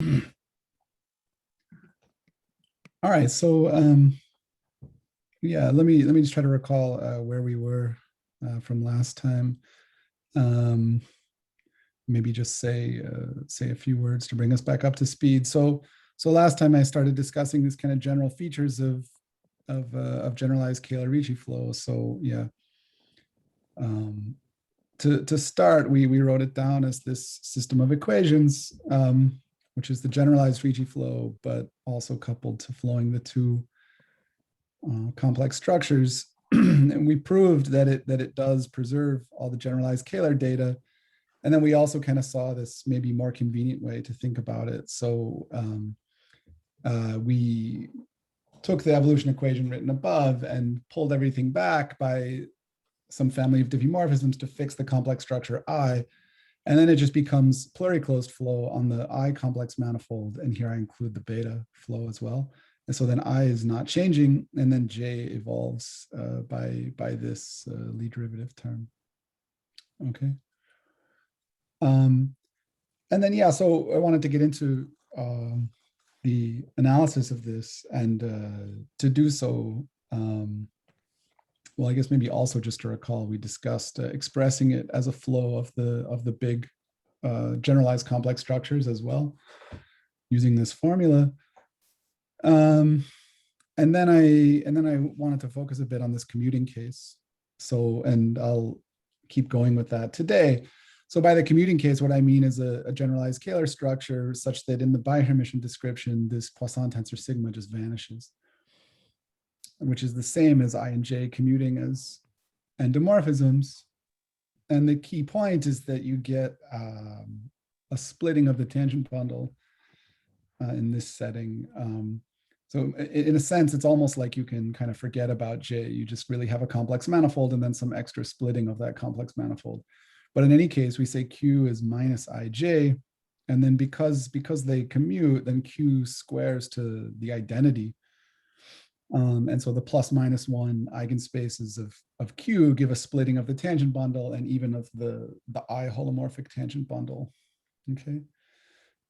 All right, so yeah, let me just try to recall where we were from last time. Um, Maybe just say a few words to bring us back up to speed. So last time I started discussing these kind of general features of generalized Taylor-Ricci flow. So yeah, um, to start, we wrote it down as this system of equations, which is the generalized Ricci flow, but also coupled to flowing the two complex structures. And we proved that it does preserve all the generalized Kähler data. And then we also kind of saw this maybe more convenient way to think about it. So we took the evolution equation written above and pulled everything back by some family of diffeomorphisms to fix the complex structure I. And then it just becomes pluriclosed flow on the I complex manifold. And here I include the beta flow as well. And so then I is not changing, and then J evolves by this Lie derivative term. Okay. And then, yeah, so I wanted to get into the analysis of this, and to do so, well, I guess maybe also just to recall, we discussed expressing it as a flow of the big generalized complex structures as well, using this formula. And then I wanted to focus a bit on this commuting case. So, and I'll keep going with that today. So by the commuting case, what I mean is a generalized Kähler structure such that in the bi-Hermitian description, this Poisson tensor sigma just vanishes, which is the same as I and J commuting as endomorphisms. And the key point is that you get a splitting of the tangent bundle in this setting. So in a sense, it's almost like you can kind of forget about J. You just really have a complex manifold and then some extra splitting of that complex manifold. But in any case, we say Q is minus IJ. And then because they commute, then Q squares to the identity. And so the plus minus one eigenspaces of Q give a splitting of the tangent bundle and even of the I holomorphic tangent bundle. Okay.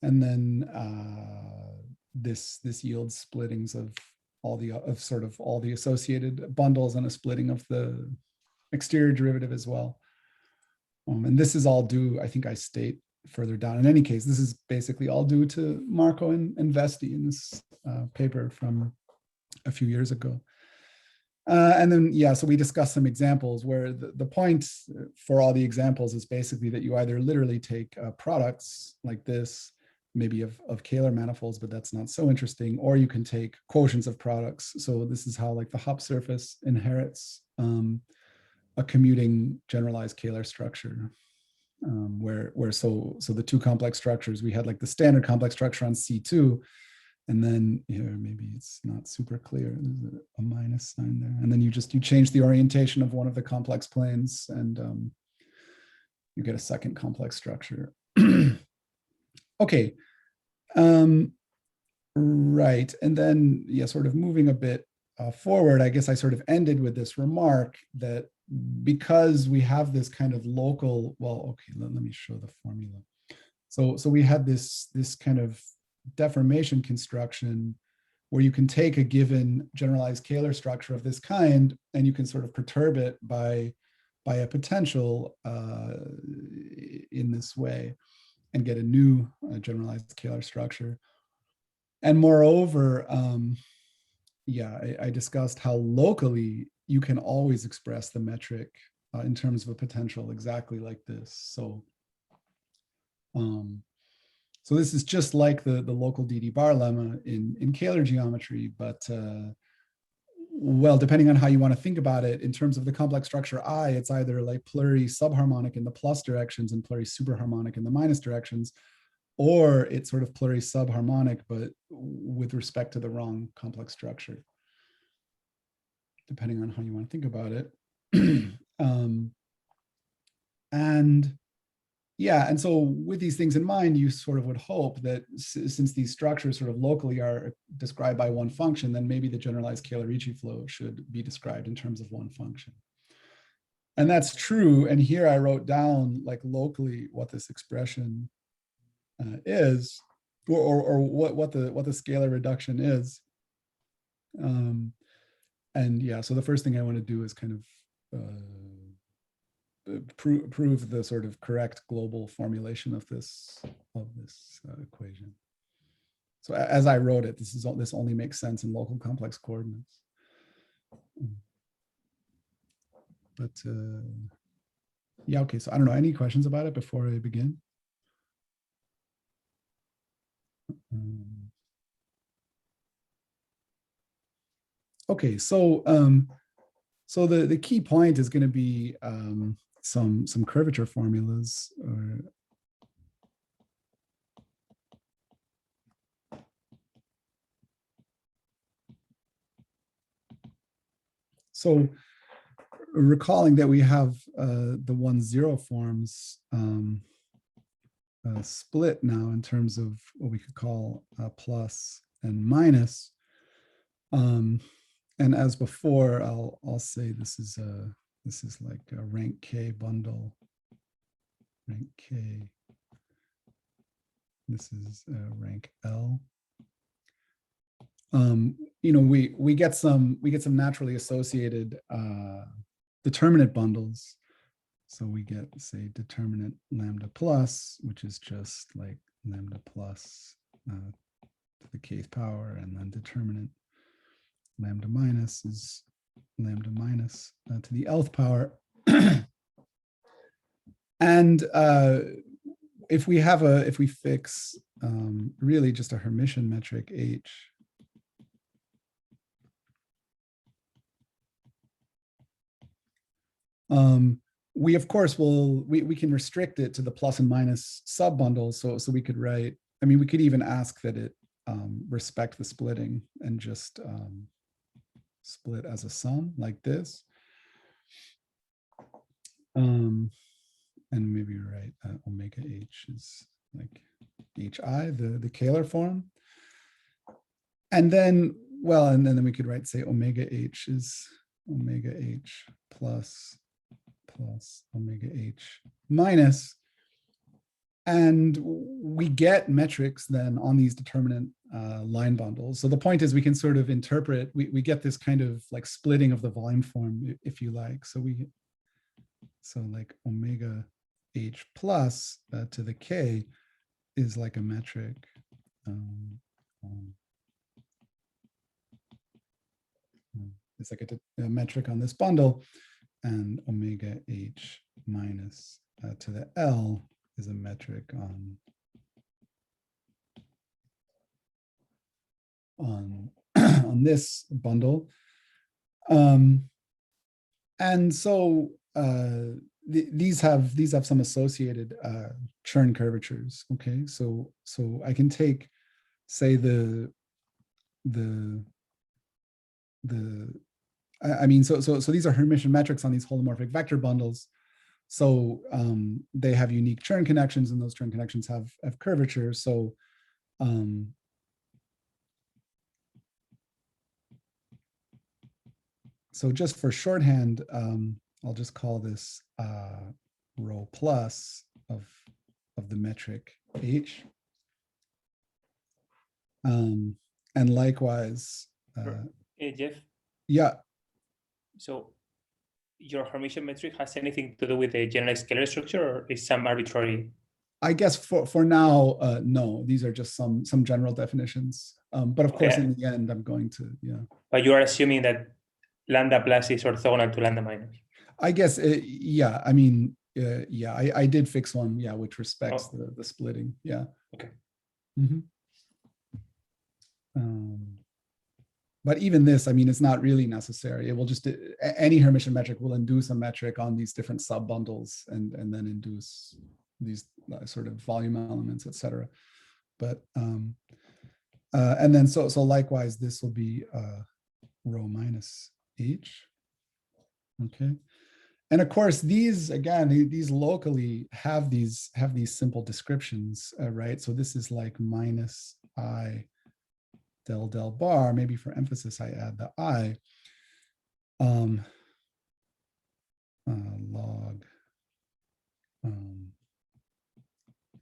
And then this yields splittings of sort of all the associated bundles and a splitting of the exterior derivative as well. And this is all due, I think I state further down. In any case, this is basically all due to Marco and Vesti in this paper from a few years ago. And then, yeah, so we discussed some examples where the point for all the examples is basically that you either literally take products like this, maybe of Kähler manifolds, but that's not so interesting, or you can take quotients of products. So this is how like the Hopf surface inherits a commuting generalized Kähler structure, where so the two complex structures, we had like the standard complex structure on C2, and then here maybe it's not super clear. There's a minus sign there, and then you change the orientation of one of the complex planes, and you get a second complex structure. Okay, right, and then yeah, sort of moving a bit forward, I guess I sort of ended with this remark that because we have this kind of local, well, okay, let me show the formula. So we had this kind of deformation construction where you can take a given generalized Kähler structure of this kind and you can sort of perturb it by a potential in this way and get a new generalized Kähler structure. And moreover, yeah, I discussed how locally you can always express the metric in terms of a potential exactly like this. So this is just like the local DD bar lemma in Kähler geometry, but well, depending on how you want to think about it, in terms of the complex structure I, it's either like pluri-subharmonic in the plus directions and pluri-superharmonic in the minus directions, or it's sort of pluri-subharmonic, but with respect to the wrong complex structure, depending on how you want to think about it. And yeah, and so with these things in mind, you sort of would hope that since these structures sort of locally are described by one function, then maybe the generalized Kähler-Ricci flow should be described in terms of one function. And that's true. And here I wrote down like locally what this expression is. or what the scalar reduction is. And yeah, so the first thing I want to do is kind of prove the sort of correct global formulation of this equation. So as I wrote it, this only makes sense in local complex coordinates. But yeah, okay. So I don't know, any questions about it before I begin? Okay, so so the key point is going to be some curvature formulas. So recalling that we have the 1-0 forms split now in terms of what we could call plus and minus. And as before, I'll say this is like a rank K bundle. Rank K. This is rank L. You know, we get some naturally associated determinant bundles. So we get, say, determinant lambda plus, which is just like lambda plus to the kth power, and then determinant lambda minus is lambda minus to the lth power. And if we fix really just a Hermitian metric H, we of course we can restrict it to the plus and minus sub bundles. So we could write, I mean, we could even ask that it respect the splitting and just split as a sum like this. And maybe write omega H is like HI, the Kähler form. And then, well, and then we could write, say, omega H is omega H plus omega H minus. And we get metrics then on these determinant line bundles. So the point is we can sort of interpret, we get this kind of like splitting of the volume form, if you like. So like omega H plus to the K is like a metric. It's like a metric on this bundle, and omega H minus to the L is a metric on this bundle. And so these have some associated Chern curvatures. Okay, so I can take, say, I mean, so these are Hermitian metrics on these holomorphic vector bundles. So they have unique Chern connections, and those Chern connections have curvature. So so just for shorthand, I'll just call this rho plus of the metric H. And likewise, Jeff? Yeah. So your Hermitian metric has anything to do with the generalized scalar structure, or is some arbitrary? I guess for now, no. These are just some general definitions. But of course, in the end, I'm going to, yeah. But you are assuming that lambda plus is orthogonal to lambda minus. I guess, yeah. I mean, yeah. I did fix one, yeah, which respects the splitting. Yeah. Okay. Mm-hmm. But even this, I mean, it's not really necessary. It will just, any Hermitian metric will induce a metric on these different sub bundles and then induce these sort of volume elements, etc. But and then so likewise, this will be rho minus H. Okay. And of course, these, again, these locally have these simple descriptions, right? So this is like minus I del bar. Maybe for emphasis, I add the I. Log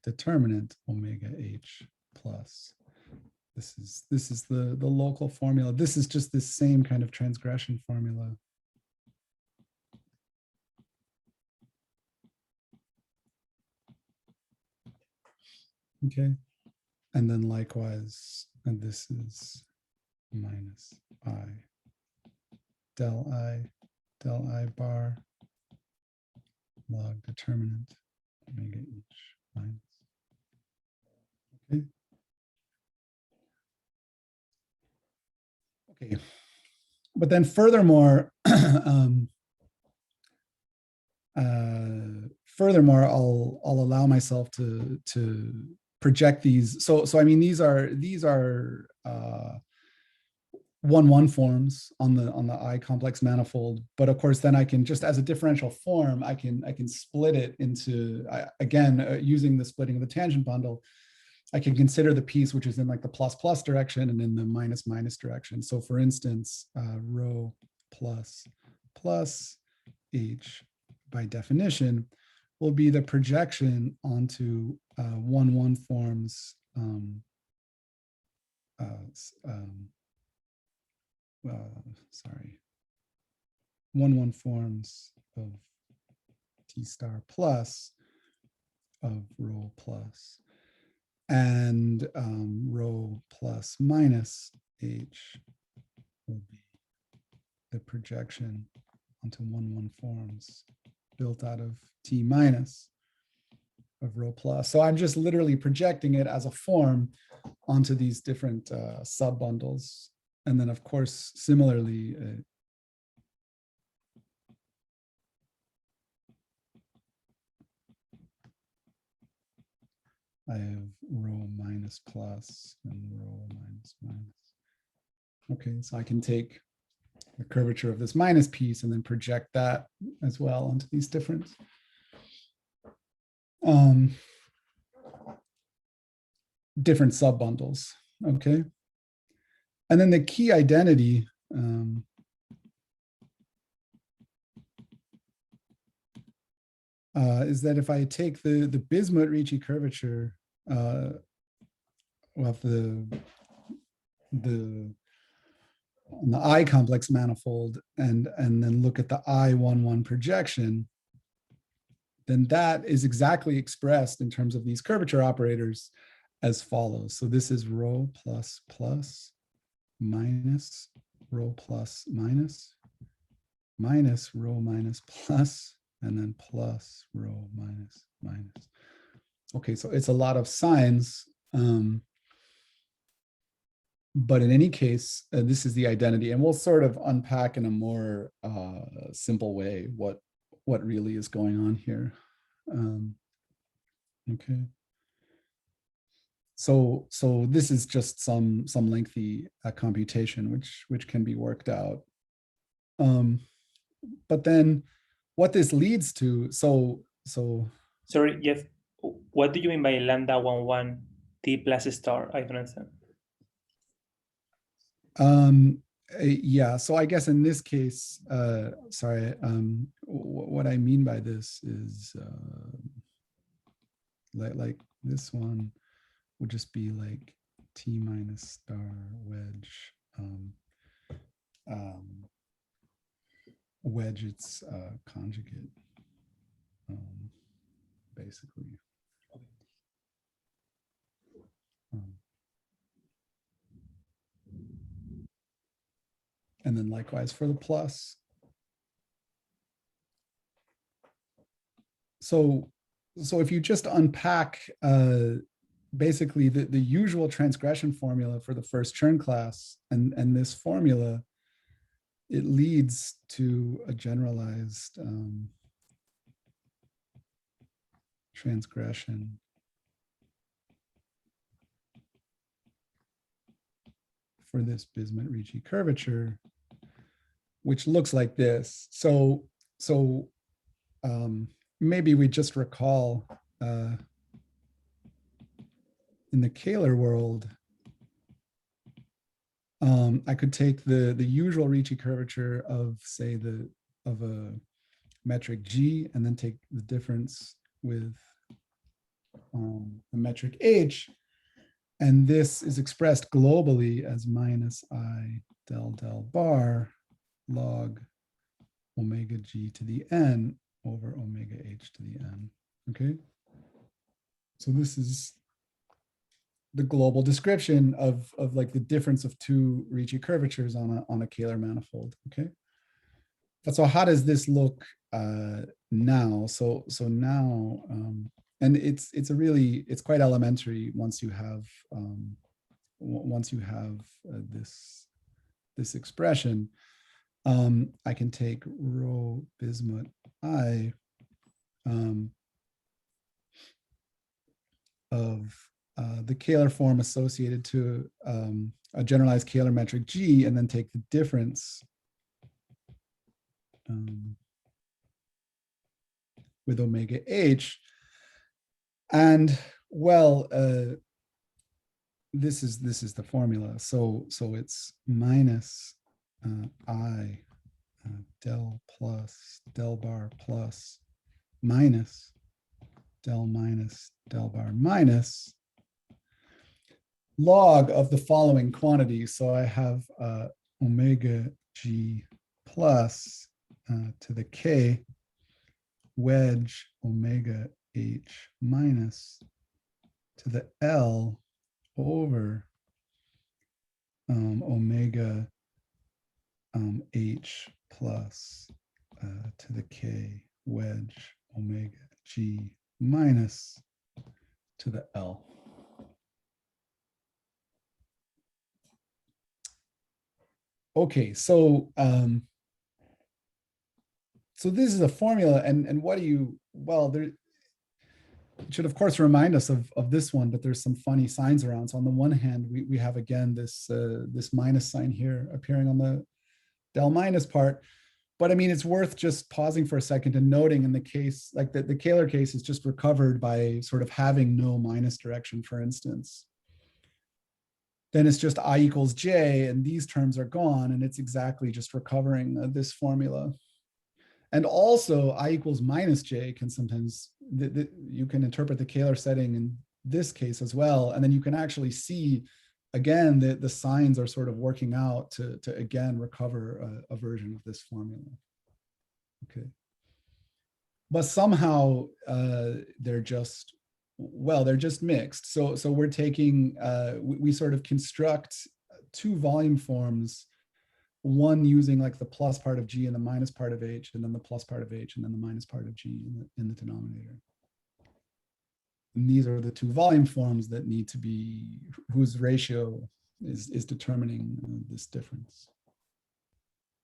determinant omega H plus. This is the local formula. This is just the same kind of transgression formula. Okay. And then likewise, and this is minus I del I bar log determinant omega each minus. Okay. Okay. But then furthermore, furthermore, I'll allow myself to project these. So I mean, these are 1-1 forms on the I complex manifold, but of course then I can just as a differential form, I can split it into, again, using the splitting of the tangent bundle, I can consider the piece which is in like the plus plus direction and in the minus minus direction. So for instance, rho plus plus H by definition will be the projection onto 1-1 forms sorry, 1-1 forms of T star plus of rho plus and rho plus minus H will be the projection onto 1-1 forms built out of T minus of rho plus. So I'm just literally projecting it as a form onto these different sub bundles. And then of course, similarly, I have rho minus plus and rho minus minus. Okay, so I can take the curvature of this minus piece and then project that as well onto these different different sub bundles. Okay, and then the key identity is that if I take the Bismuth-Ricci curvature of the I complex manifold and then look at the I11 projection, then that is exactly expressed in terms of these curvature operators as follows. So this is rho plus plus minus rho plus minus minus rho minus plus and then plus rho minus minus. Okay, so it's a lot of signs. But in any case, this is the identity, and we'll sort of unpack in a more simple way what really is going on here. Okay. So this is just some lengthy computation which can be worked out. But then what this leads to, sorry, Jeff, what do you mean by lambda 11 T plus star? I don't understand. Yeah, so I guess in this case, sorry, what I mean by this is like this one would just be like T minus star wedge wedge its conjugate, basically. And then likewise for the plus. So if you just unpack basically the usual transgression formula for the first Chern class and this formula, it leads to a generalized transgression for this Bismuth-Ricci curvature, which looks like this. So maybe we just recall in the Kähler world, I could take the usual Ricci curvature of, say, of a metric G, and then take the difference with the metric H, And this is expressed globally as minus I del bar log omega g to the n over omega h to the n. Okay. So this is the global description of like the difference of two Ricci curvatures on a Kähler manifold. Okay. But so how does this look now? So now, and it's quite elementary once you have this expression. I can take rho bismuth I of the Kähler form associated to a generalized Kähler metric G, and then take the difference with omega H. And well, this is the formula. So it's minus I del bar plus minus del bar minus log of the following quantities. So I have omega G plus to the K wedge omega H minus to the L over omega H plus to the K wedge omega G minus to the L. Okay, so so this is a formula, and what do you, well, there should of course remind us of this one, but there's some funny signs around. So on the one hand, we have again this this minus sign here appearing on the del minus part. But I mean, it's worth just pausing for a second and noting in the case, like the Kähler case is just recovered by sort of having no minus direction, for instance. Then it's just I equals J, and these terms are gone, and it's exactly just recovering this formula. And also I equals minus J can sometimes, you can interpret the Kähler setting in this case as well. And then you can actually see, again, the signs are sort of working out to again recover a version of this formula. Okay. But somehow they're just, well, they're just mixed. So we're taking, we sort of construct two volume forms, one using like the plus part of G and the minus part of H, and then the plus part of H, and then the minus part of G in the denominator. And these are the two volume forms that need to be, whose ratio is determining this difference.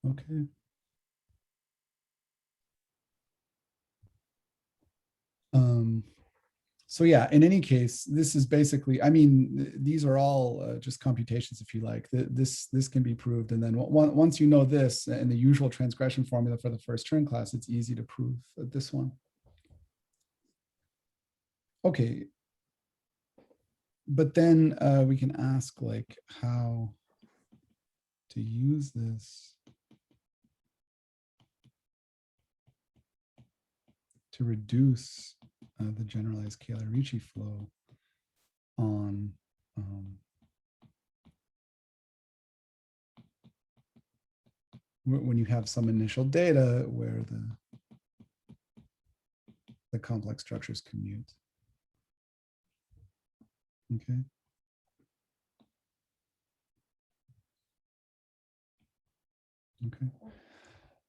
Okay. So yeah, in any case, this is basically, I mean, these are all just computations, if you like. This can be proved. And then once you know this and the usual transgression formula for the first Turing class, it's easy to prove this one. Okay. But then we can ask like how to use this to reduce the generalized Kähler-Ricci flow on when you have some initial data where the complex structures commute. Okay. Okay.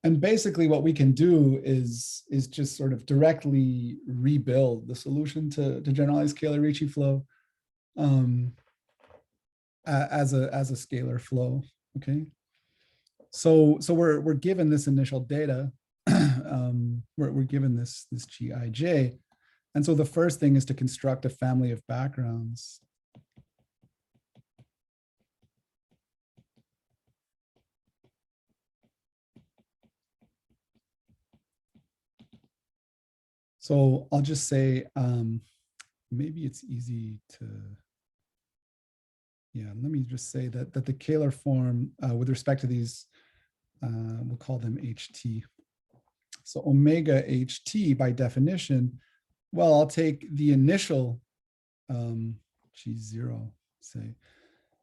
And basically what we can do is just sort of directly rebuild the solution to generalized Kähler-Ricci flow as a scalar flow. Okay. So we're given this initial data. We're given this Gij. And so the first thing is to construct a family of backgrounds. So I'll just say, maybe it's easy to, yeah, let me just say that the Kähler form with respect to these, we'll call them HT. So omega HT by definition, well, I'll take the initial G0 say.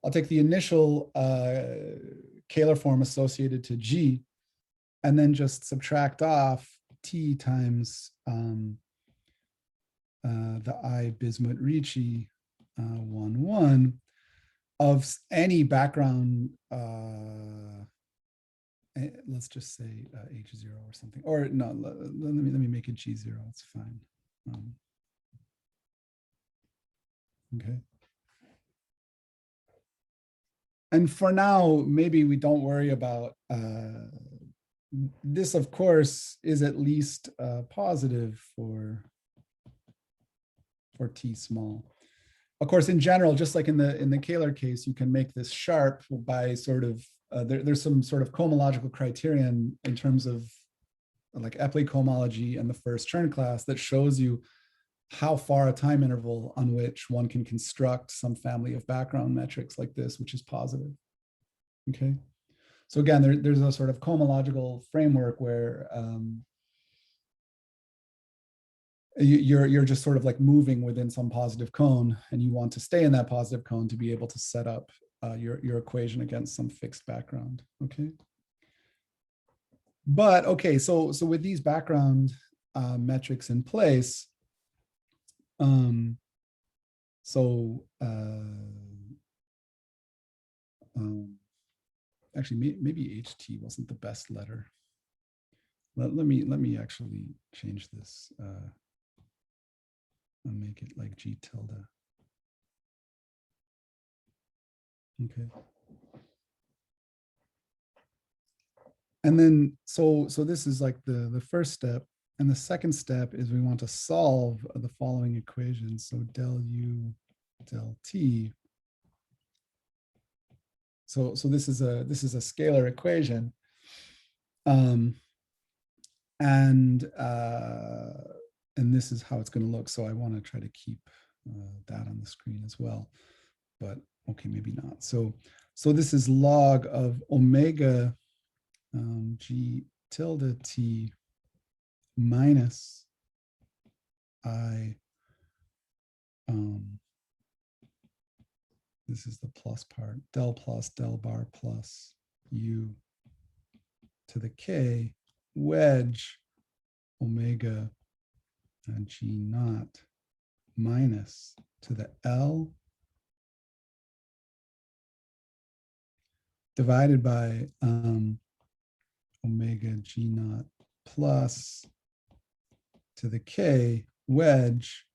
I'll take the initial Kähler form associated to G, and then just subtract off T times the I Bismuth Ricci 1, 1 of any background, let's just say H0 or something, or no, let me make it G0, it's fine. Okay. And for now, maybe we don't worry about this, of course, is at least positive for T small. Of course, in general, just like in the Kähler case, you can make this sharp by sort of, there's some sort of cohomological criterion in terms of like Epley cohomology and the first Chern class that shows you how far a time interval on which one can construct some family of background metrics like this, which is positive. Okay. So again, there's a sort of cohomological framework where you're just sort of like moving within some positive cone, and you want to stay in that positive cone to be able to set up your equation against some fixed background. Okay. But okay, so with these background metrics in place, actually maybe HT wasn't the best letter. Let me actually change this and make it like G tilde. Okay. And then so this is like the first step, and the second step is we want to solve the following equations. So del U del T. So this is a scalar equation, and this is how it's going to look. So I want to try to keep that on the screen as well, but okay, maybe not. So this is log of omega G tilde T minus I. This is the plus part, del plus del bar plus U to the K wedge omega G naught minus to the L divided by omega G naught plus to the K wedge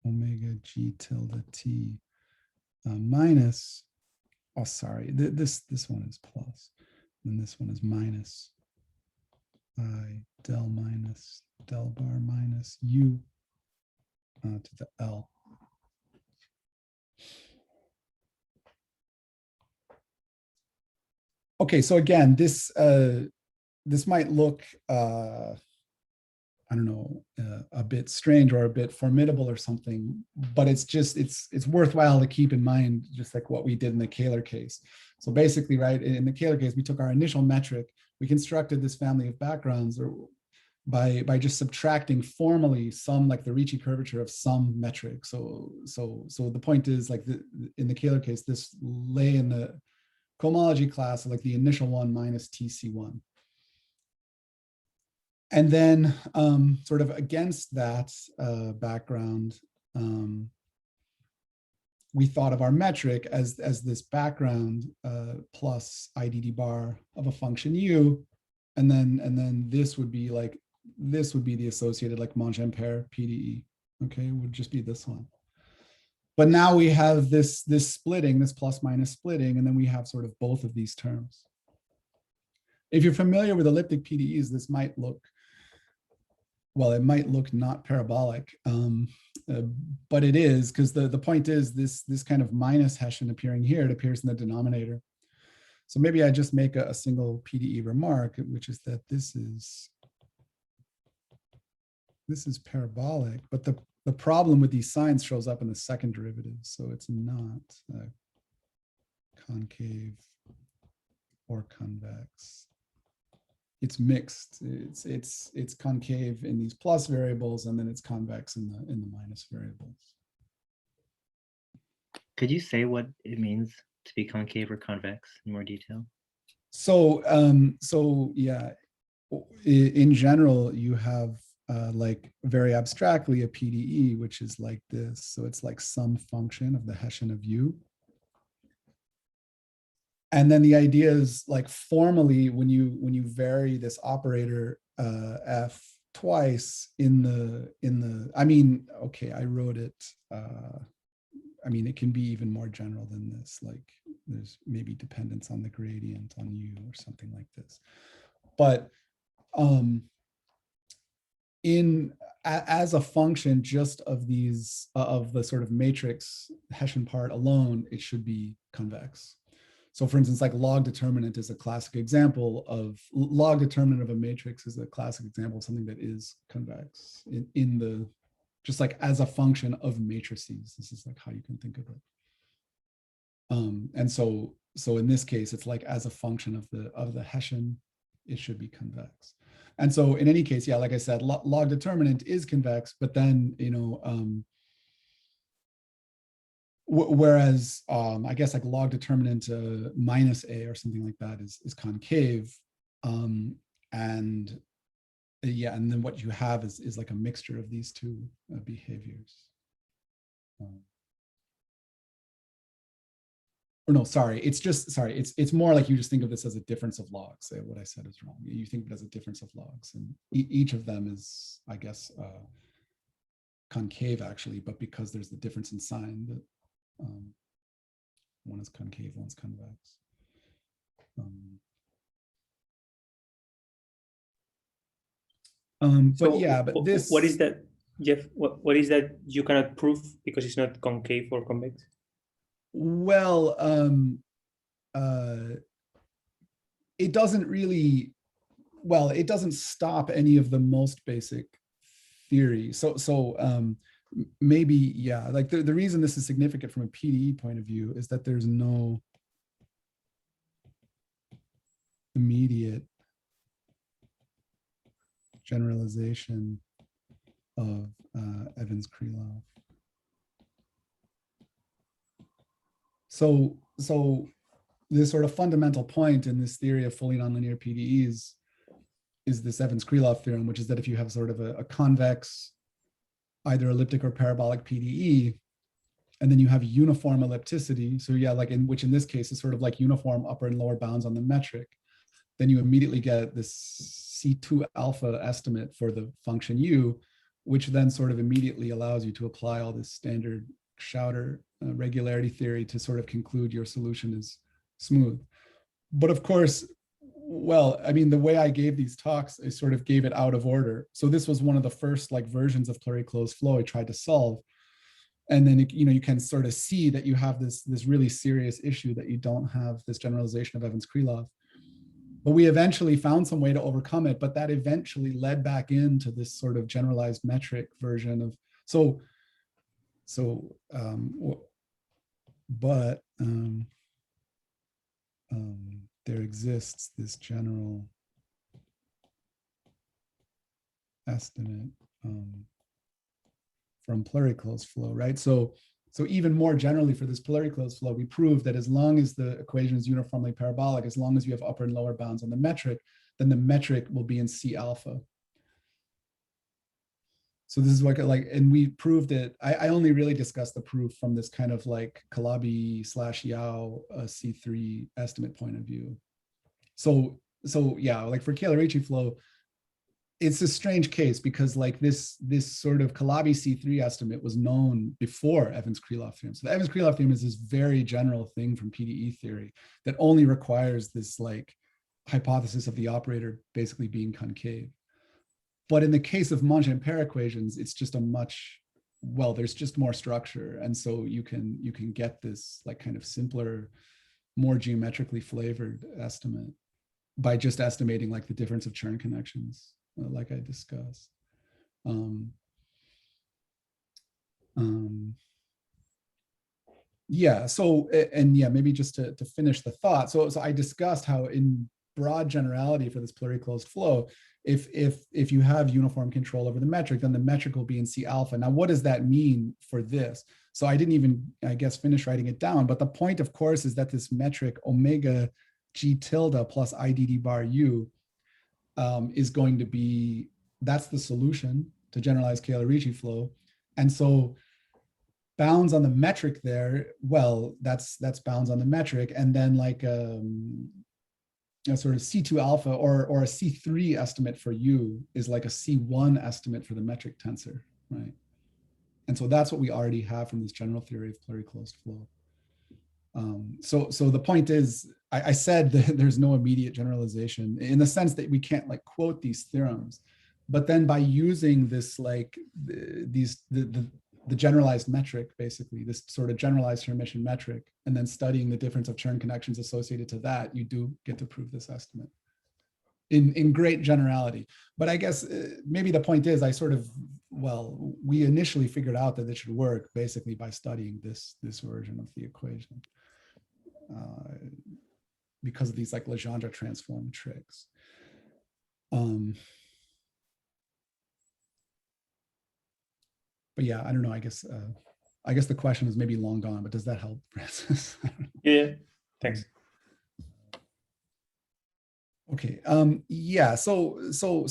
omega G tilde T minus, oh, sorry, this one is plus, and this one is minus I del minus del bar minus U to the L. Okay, so again, this might look I don't know, a bit strange or a bit formidable or something, but it's just, it's worthwhile to keep in mind, just like what we did in the Kähler case. So basically, right, in the Kähler case, we took our initial metric, we constructed this family of backgrounds or by just subtracting formally some, like the Ricci curvature of some metric. So the point is, like in the Kähler case, this lay in the cohomology class, like the initial one minus TC1. And then sort of against that background, we thought of our metric as this background plus IDD bar of a function U. And then this would be like, this would be the associated like Monge-Ampere PDE. Okay, it would just be this one. But now we have this splitting, this plus minus splitting, and then we have sort of both of these terms. If you're familiar with elliptic PDEs, this might look, well, it might look not parabolic, but it is, because the point is this kind of minus Hessian appearing here, it appears in the denominator. So maybe I just make a single PDE remark, which is that this is parabolic, but the problem with these signs shows up in the second derivative. So it's not concave or convex. It's mixed. It's concave in these plus variables, and then it's convex in the minus variables. Could you say what it means to be concave or convex in more detail? So, so yeah, in general, you have like very abstractly a PDE, which is like this. So it's like some function of the Hessian of U. And then the idea is like formally when you vary this operator F twice in the, I mean, okay, I wrote it. I mean, it can be even more general than this. Like there's maybe dependence on the gradient on U or something like this. But as a function just of these of the sort of matrix Hessian part alone, it should be convex. So for instance, like log determinant is a classic example of log determinant of a matrix is a classic example of something that is convex in the just like as a function of matrices. This is like how you can think of it. And so in this case, it's like as a function of the Hessian, it should be convex. And so in any case, yeah, like I said, log determinant is convex, but then, you know, whereas I guess like log determinant minus a or something like that is concave. And yeah, and then what you have is like a mixture of these two behaviors. Or no, sorry, it's just, sorry, it's more like you just think of this as a difference of logs. What I said is wrong. You think of it as a difference of logs, and each of them is, I guess, concave actually, but because there's the difference in sign, that one is concave, one's convex. But So yeah, but this, what is that, Jeff? What is that you cannot prove because it's not concave or convex? well, it doesn't really, well, it doesn't stop any of the most basic theory. So maybe, yeah, like the reason this is significant from a PDE point of view is that there's no immediate generalization of Evans-Krylov. So this sort of fundamental point in this theory of fully nonlinear PDEs is this Evans-Krylov theorem, which is that if you have sort of a convex, either elliptic or parabolic PDE, and then you have uniform ellipticity, so yeah, like in which in this case is sort of like uniform upper and lower bounds on the metric, then you immediately get this C2 alpha estimate for the function U, which then sort of immediately allows you to apply all this standard Schauder regularity theory to sort of conclude your solution is smooth. But of course, well, I mean, the way I gave these talks, I sort of gave it out of order. So this was one of the first like versions of pluriclosed flow I tried to solve. And then, you know, you can sort of see that you have this really serious issue that you don't have this generalization of Evans-Krylov. But we eventually found some way to overcome it, but that eventually led back into this sort of generalized metric version of, but there exists this general estimate from pluriclosed flow, right? So even more generally for this pluriclosed flow, we proved that as long as the equation is uniformly parabolic, as long as you have upper and lower bounds on the metric, then the metric will be in C alpha. So this is what like, and we proved it. I only really discussed the proof from this kind of like Calabi/Yao C3 estimate point of view. So yeah, like for Ricci flow, it's a strange case because like this sort of Calabi C3 estimate was known before Evans-Krylov theorem. So the Evans-Krylov theorem is this very general thing from PDE theory that only requires this like hypothesis of the operator basically being concave. But in the case of Monge-Ampere equations, it's just a much, well, there's just more structure. And so you can get this like kind of simpler, more geometrically flavored estimate by just estimating like the difference of Chern connections, like I discussed. Yeah, so, and yeah, maybe just to finish the thought. So I discussed how in broad generality for this pluriclosed flow, if you have uniform control over the metric, then the metric will be in C alpha. Now, what does that mean for this? So I didn't even, I guess, finish writing it down. But the point, of course, is that this metric omega g tilde plus IDD bar u is going to be, that's the solution to generalized Kähler-Ricci flow. And so bounds on the metric there, well, that's bounds on the metric. And then like a sort of C2 alpha or a C3 estimate for U is like a C1 estimate for the metric tensor, right? And so that's what we already have from this general theory of pluriclosed flow. So the point is, I said that there's no immediate generalization in the sense that we can't like quote these theorems, but then by using this like the generalized metric, basically this sort of generalized Hermitian metric, and then studying the difference of Chern connections associated to that, you do get to prove this estimate in great generality. But I guess maybe the point is, I sort of, well, we initially figured out that it should work basically by studying this version of the equation because of these like Legendre transform tricks. But yeah, I don't know. I guess the question is maybe long gone, but does that help, Francis? Yeah, thanks. Okay. Yeah. So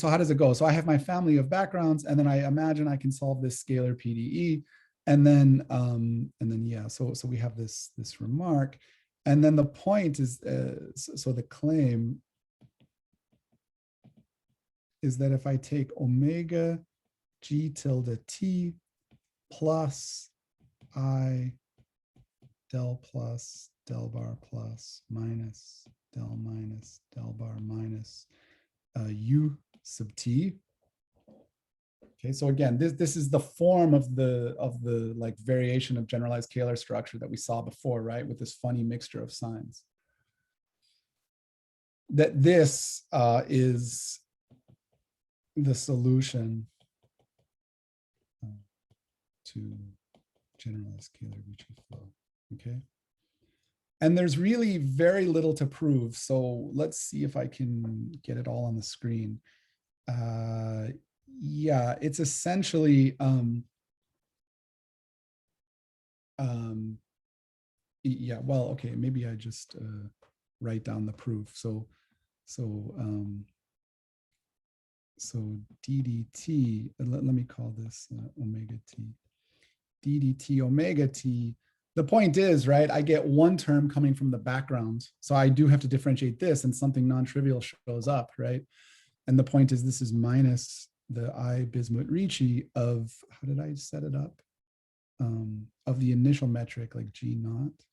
how does it go? So I have my family of backgrounds, and then I imagine I can solve this scalar PDE, and then yeah. So we have this remark, and then the point is, so the claim is that if I take omega g tilde t plus I del plus del bar plus minus del minus del bar minus u sub t. Okay, so again, this is the form of the like variation of generalized Kähler structure that we saw before, right? With this funny mixture of signs. That this is the solution to generalized Kähler-Ricci flow. Okay. And there's really very little to prove. So let's see if I can get it all on the screen. Yeah, it's essentially yeah, well, okay, maybe I just write down the proof. So ddt, let me call this omega t. ddt omega t. The point is, right, I get one term coming from the background. So I do have to differentiate this, and something non-trivial shows up, right? And the point is, this is minus the I bismuth Ricci of, how did I set it up? Of the initial metric, like G naught.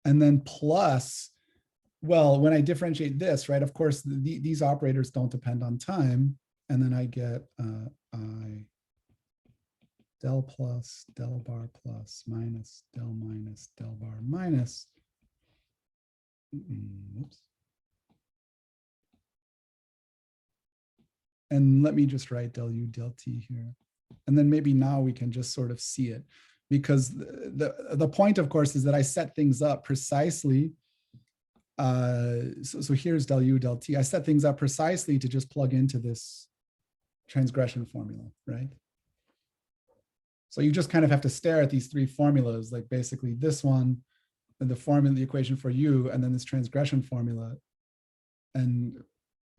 And then plus, well, when I differentiate this, right, of course, these operators don't depend on time. And then I get I del plus del bar plus minus del minus del bar minus. Whoops. And let me just write del u del t here. And then maybe now we can just sort of see it, because the point, of course, is that I set things up precisely. So here's del u del t. I set things up precisely to just plug into this transgression formula, right? So you just kind of have to stare at these three formulas, like basically this one, and the formula, the equation for u, and then this transgression formula. And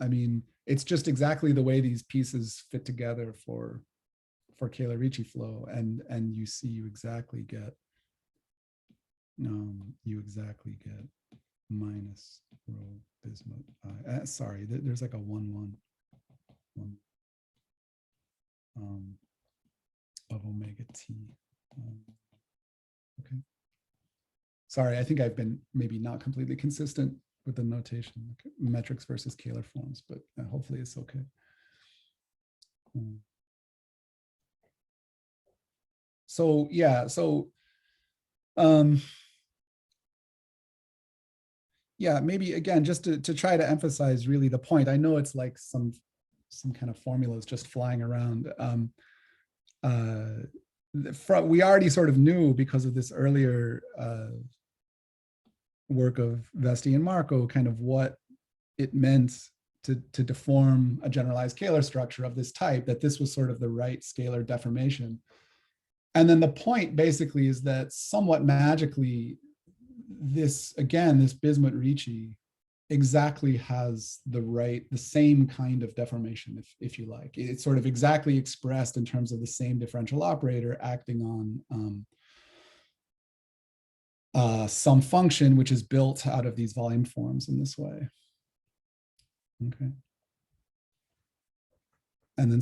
I mean, it's just exactly the way these pieces fit together for Kähler-Ricci flow, and you see you exactly get minus rho bismuth I. Sorry, there's like a 1 of omega t. Okay. Sorry, I think I've been maybe not completely consistent with the notation, like metrics versus Kähler forms, but hopefully it's okay. So yeah, yeah, maybe again, just to try to emphasize really the point. I know it's like some kind of formulas just flying around. We already sort of knew, because of this earlier work of Vesti and Marco, kind of what it meant to deform a generalized scalar structure of this type, that this was sort of the right scalar deformation. And then the point basically is that somewhat magically, this, again, this Bismuth-Ricci exactly has the same kind of deformation, if you like. It's sort of exactly expressed in terms of the same differential operator acting on some function which is built out of these volume forms in this way. Okay. And then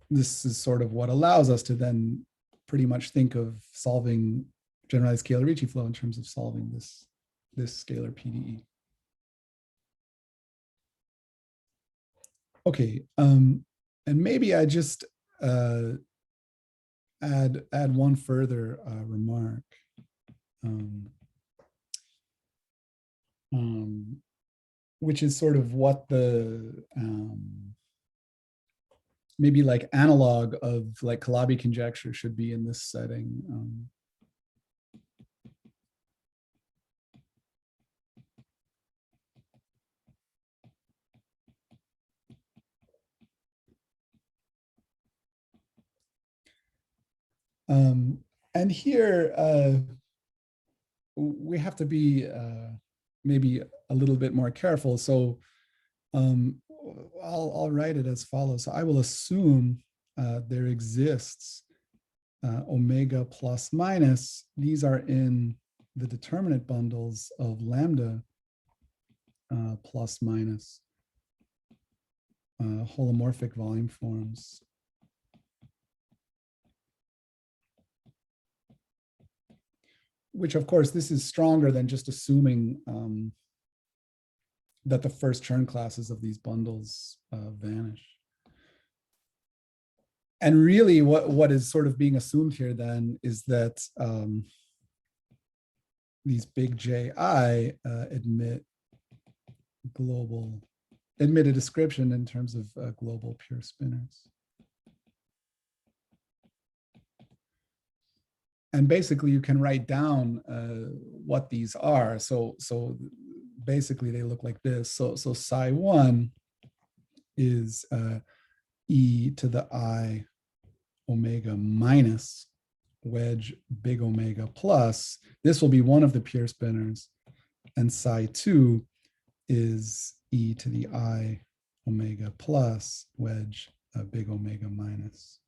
this is sort of what allows us to then pretty much think of solving generalized scalar Ricci flow in terms of solving this scalar PDE. Okay, and maybe I just add one further remark. Which is sort of what the maybe like analog of like Calabi conjecture should be in this setting. And here we have to be maybe a little bit more careful. So I'll write it as follows. So I will assume there exists omega plus minus. These are in the determinant bundles of lambda plus minus holomorphic volume forms. Which, of course, this is stronger than just assuming that the first Chern classes of these bundles vanish. And really what is sort of being assumed here then is that these big Ji admit a description in terms of global pure spinors. And basically you can write down what these are. So basically they look like this. So psi 1 is e to the I omega minus wedge big omega plus. This will be one of the pure spinors. And psi 2 is e to the I omega plus wedge big omega minus.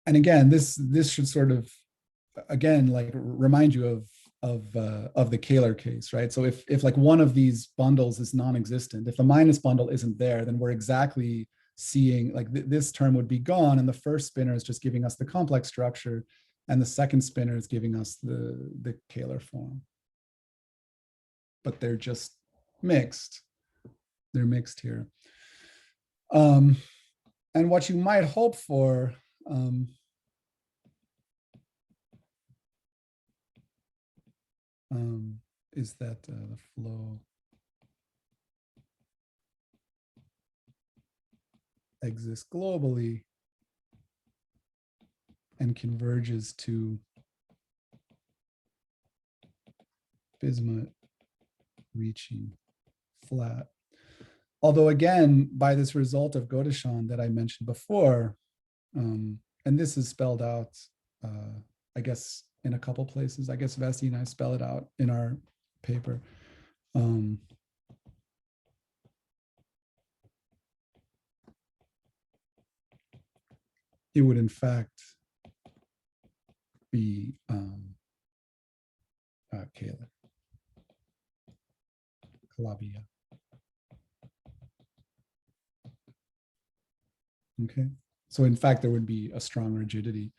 And again, this should sort of, again, like remind you of the Kähler case, right? So if like one of these bundles is non-existent, if the minus bundle isn't there, then we're exactly seeing like this term would be gone, and the first spinor is just giving us the complex structure, and the second spinor is giving us the Kähler form. But they're just mixed. They're mixed here. And what you might hope for is that the flow exists globally and converges to Bismuth-Ricci flat. Although again, by this result of Godeshan that I mentioned before, and this is spelled out, I guess, in a couple places. I guess Vesti and I spell it out in our paper. It would in fact be Kähler, Calabia. Okay, so in fact there would be a strong rigidity.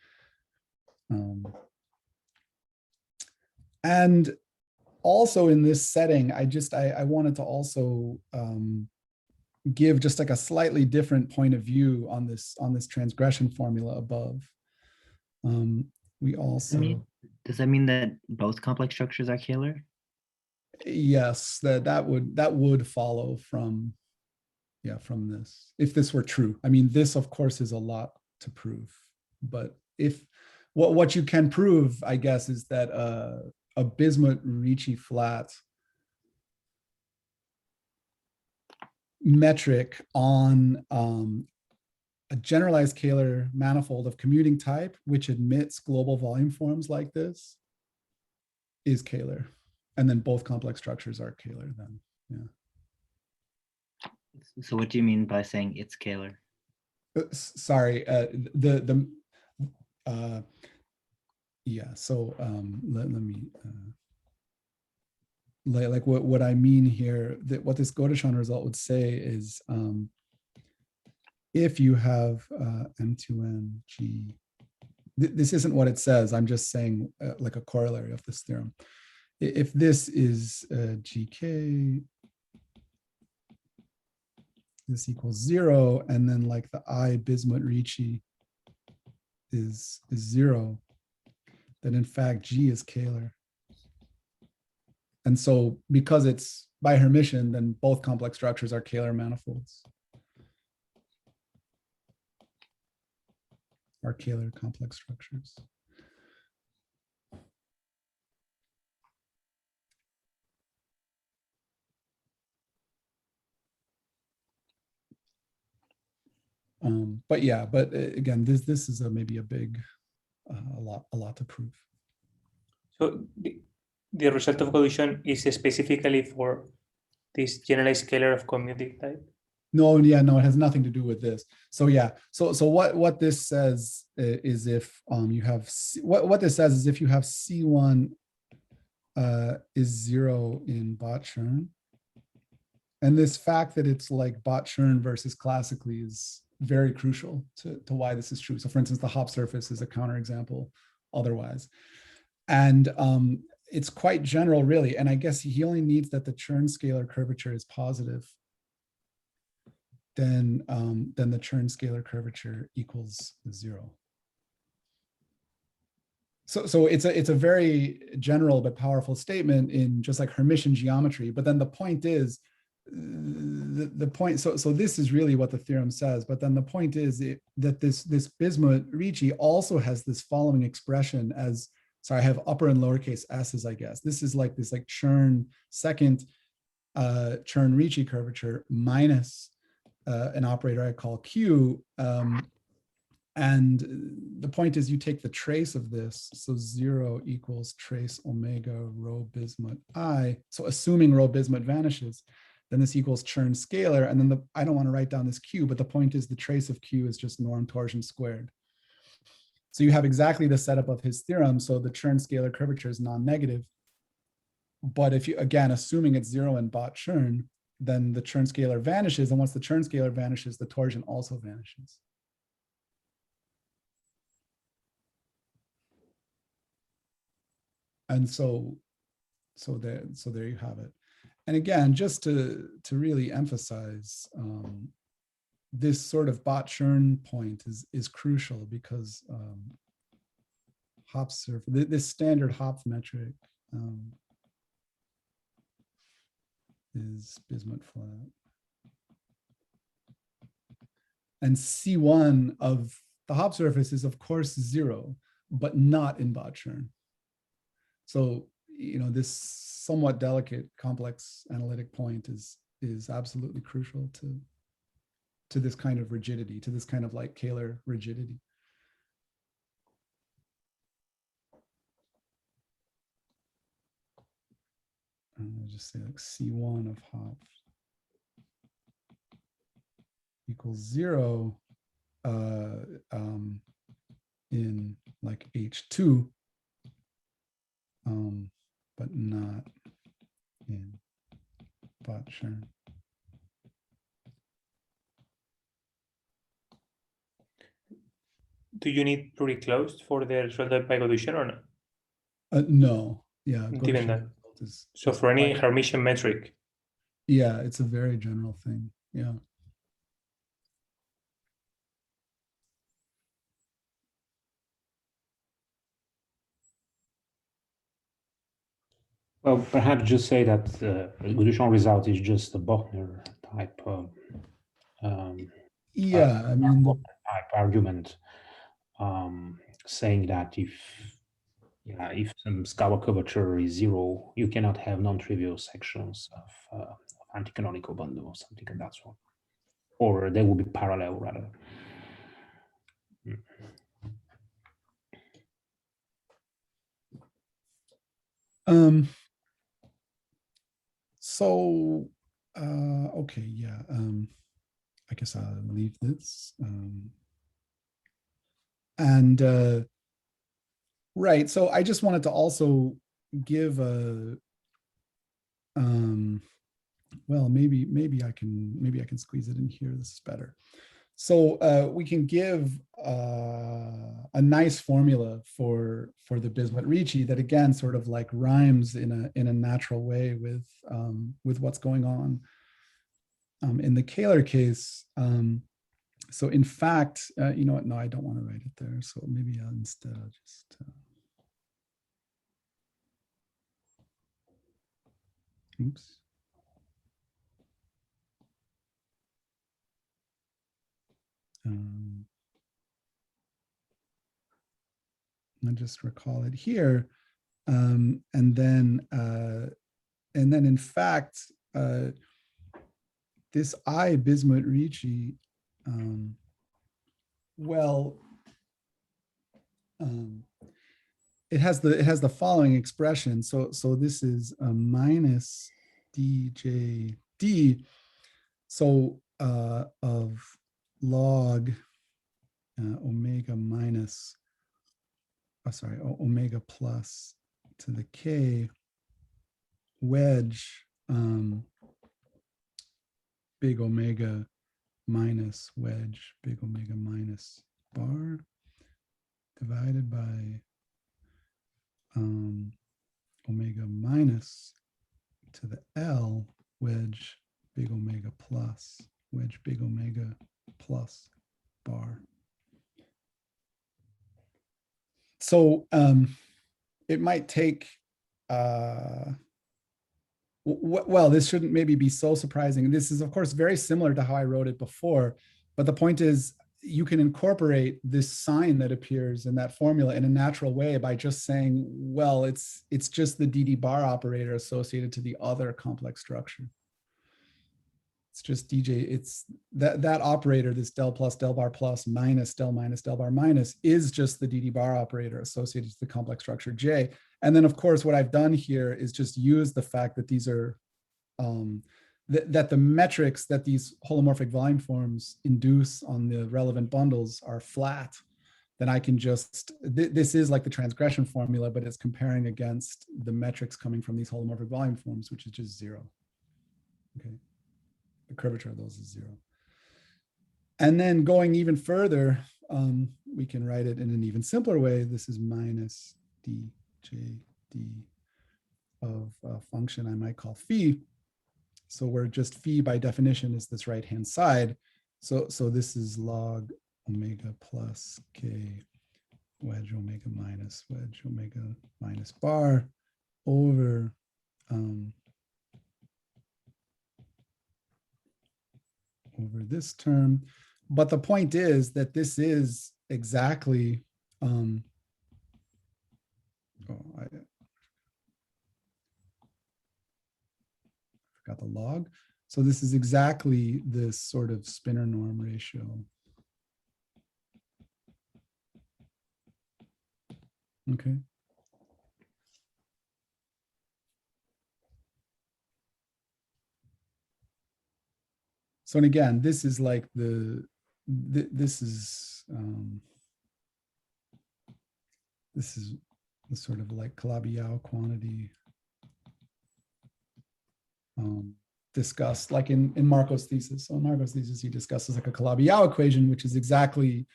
And also in this setting, I wanted to also give just like a slightly different point of view on this transgression formula above. We also does that mean that both complex structures are Kähler? Yes, that would follow from this, if this were true. I mean, this of course is a lot to prove, but if what you can prove, I guess, is that a Bismuth-Ricci flat metric on a generalized Kähler manifold of commuting type, which admits global volume forms like this, is Kähler. And then both complex structures are Kähler then, yeah. So what do you mean by saying it's Kähler? Sorry, yeah, so let me, like what I mean here, that what this Godeschon result would say is, if you have M2N G, this isn't what it says, I'm just saying like a corollary of this theorem. If this is GK, this equals 0, and then like the I Bismuth-Ricci is 0, then in fact G is Kähler. And so because it's by Hermitian, then both complex structures are Kähler manifolds. Are Kähler complex structures. But yeah, but again, this is maybe a big, a lot to prove. So the result of Godeschon is specifically for this generalized scalar of commuting type? No, yeah, no, it has nothing to do with this. So yeah, so what this says is if you have what this says is if you have C1 is 0 in Bot-Chern, and this fact that it's like Bot-Chern versus classically is very crucial to why this is true. So for instance, the Hopf surface is a counterexample otherwise. And it's quite general really. And I guess he only needs that the Chern scalar curvature is positive. Then the Chern scalar curvature equals 0. So it's a very general but powerful statement in just like Hermitian geometry. But then the point is, the point. So this is really what the theorem says. But then the point is that this Bismuth-Ricci also has this following expression as, sorry, I have upper and lowercase s's, I guess. This is like this like Chern second Chern-Ricci curvature minus an operator I call Q. And the point is you take the trace of this. So 0 equals trace omega rho bismuth I. So assuming rho bismuth vanishes, then this equals Chern scalar. And then I don't want to write down this Q, but the point is the trace of Q is just norm torsion squared. So you have exactly the setup of his theorem. So the Chern scalar curvature is non-negative. But if you, again, assuming it's 0 in Bot-Chern, then the Chern scalar vanishes. And once the Chern scalar vanishes, the torsion also vanishes. And so there you have it. And again, just to really emphasize, this sort of Bot-Chern point is crucial because Hopf surface, this standard Hopf metric is Bismuth flat. And C1 of the Hopf surface is of course 0, but not in Bot-Chern. So, you know, this somewhat delicate complex analytic point is absolutely crucial to this kind of rigidity, to this kind of like Kähler rigidity. I'll just say like C1 of Hopf equals 0 in like H2, but not in Bot-Chern. Do you need pluriclosed for the result by Godeschon or not? No, yeah. Given that. So for any Hermitian metric. Yeah, it's a very general thing. Yeah. Well, perhaps just say that the Godeschon result is just a Bochner type. Yeah, I mean, type argument. saying that if some scalar curvature is 0, you cannot have non-trivial sections of anti-canonical bundle or something of that sort, or they will be parallel rather. So, okay, yeah. I guess I'll leave this. Right. So I just wanted to also give a, well, maybe I can squeeze it in here. This is better. So we can give a nice formula for the Bismuth-Ricci that again sort of like rhymes in a natural way with what's going on in the Kähler case. So in fact, you know what? No, I don't want to write it there. So maybe instead I'll just. Oops. I'll just recall it here, and then in fact, this I Bismuth-Ricci, well, it has the following expression. So this is a minus djd, so of log omega minus, omega plus to the k wedge big omega minus wedge big omega minus bar divided by omega minus to the L wedge big omega plus wedge big omega plus bar. So it might take, well, this shouldn't maybe be so surprising. This is, of course, very similar to how I wrote it before. But the point is, you can incorporate this sign that appears in that formula in a natural way by just saying, well, it's just the DD bar operator associated to the other complex structure. It's just DJ, it's that operator, this del plus del bar plus minus del bar minus is just the DD bar operator associated to the complex structure J. And then of course, what I've done here is just use the fact that these are, that the metrics that these holomorphic volume forms induce on the relevant bundles are flat. Then I can just, this is like the transgression formula, but it's comparing against the metrics coming from these holomorphic volume forms, which is just 0. Okay. The curvature of those is 0. And then going even further, we can write it in an even simpler way. This is minus djd of a function I might call phi. So where just phi by definition is this right-hand side. So this is log omega plus k wedge omega minus bar over over this term. But the point is that this is exactly, I forgot the log. So this is exactly this sort of spinor norm ratio. Okay. So, and again, this is like this is the sort of like Calabi-Yau quantity discussed like in Marco's thesis. So in Marco's thesis, he discusses like a Calabi-Yau equation, which is exactly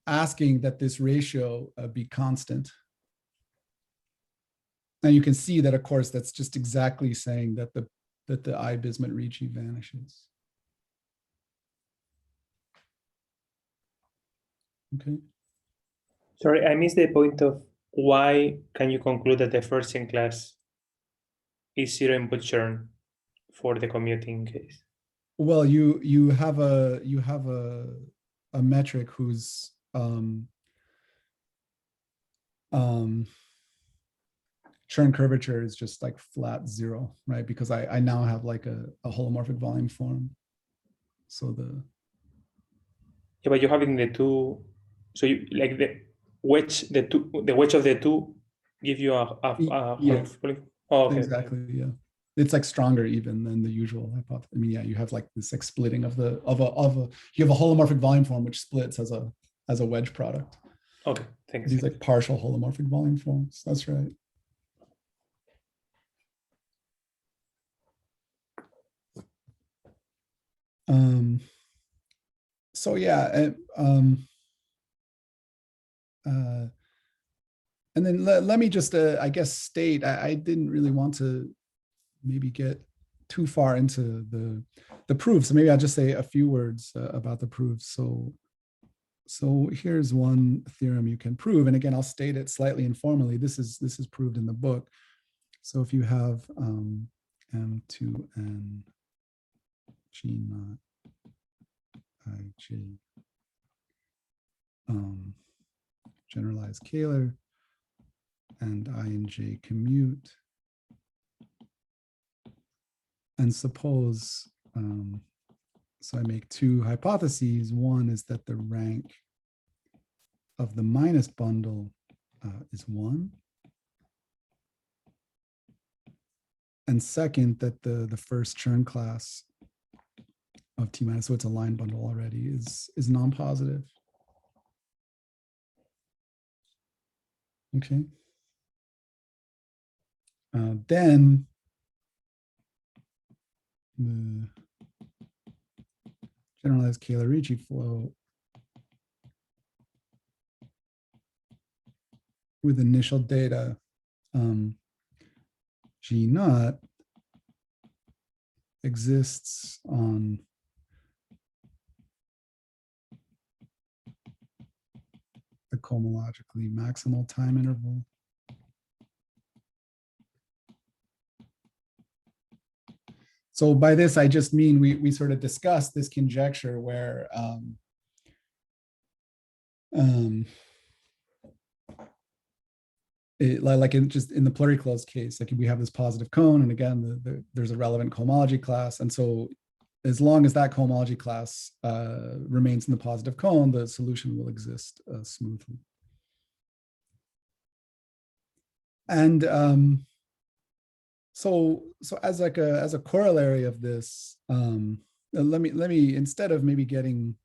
asking that this ratio be constant. And you can see that, of course, that's just exactly saying that the I Bismuth-Ricci vanishes. Okay. Sorry, I missed the point of why can you conclude that the first in class is 0 input churn for the commuting case? Well, you have a metric whose Chern curvature is just like flat 0, right? Because I now have like a holomorphic volume form. So Yeah, but you're having the two, so you like the wedge of the two give you a Yeah. Oh, okay. Exactly, yeah. It's like stronger even than the usual hypothesis. I mean, yeah, you have like this like splitting of a you have a holomorphic volume form which splits as a wedge product. Okay, thanks. These like partial holomorphic volume forms. That's right. So yeah, and then let me just I guess state I didn't really want to maybe get too far into the proofs. So maybe I'll just say a few words about the proofs. So here's one theorem you can prove, and again I'll state it slightly informally. This is proved in the book. So if you have M2N G naught Ij generalized Kähler and I and J commute, and suppose so I make two hypotheses. One is that the rank of the minus bundle is 1. And second, that the first Chern class of T minus, so it's a line bundle already, is non-positive. Okay. Then the generalized Kähler-Ricci flow with initial data G naught exists on the cohomologically maximal time interval. So by this, I just mean we sort of discussed this conjecture where like in the pluriclosed case, like we have this positive cone, and again, there's a relevant cohomology class, and so as long as that cohomology class remains in the positive cone, the solution will exist smoothly. And so as like as a corollary of this, let me instead of maybe getting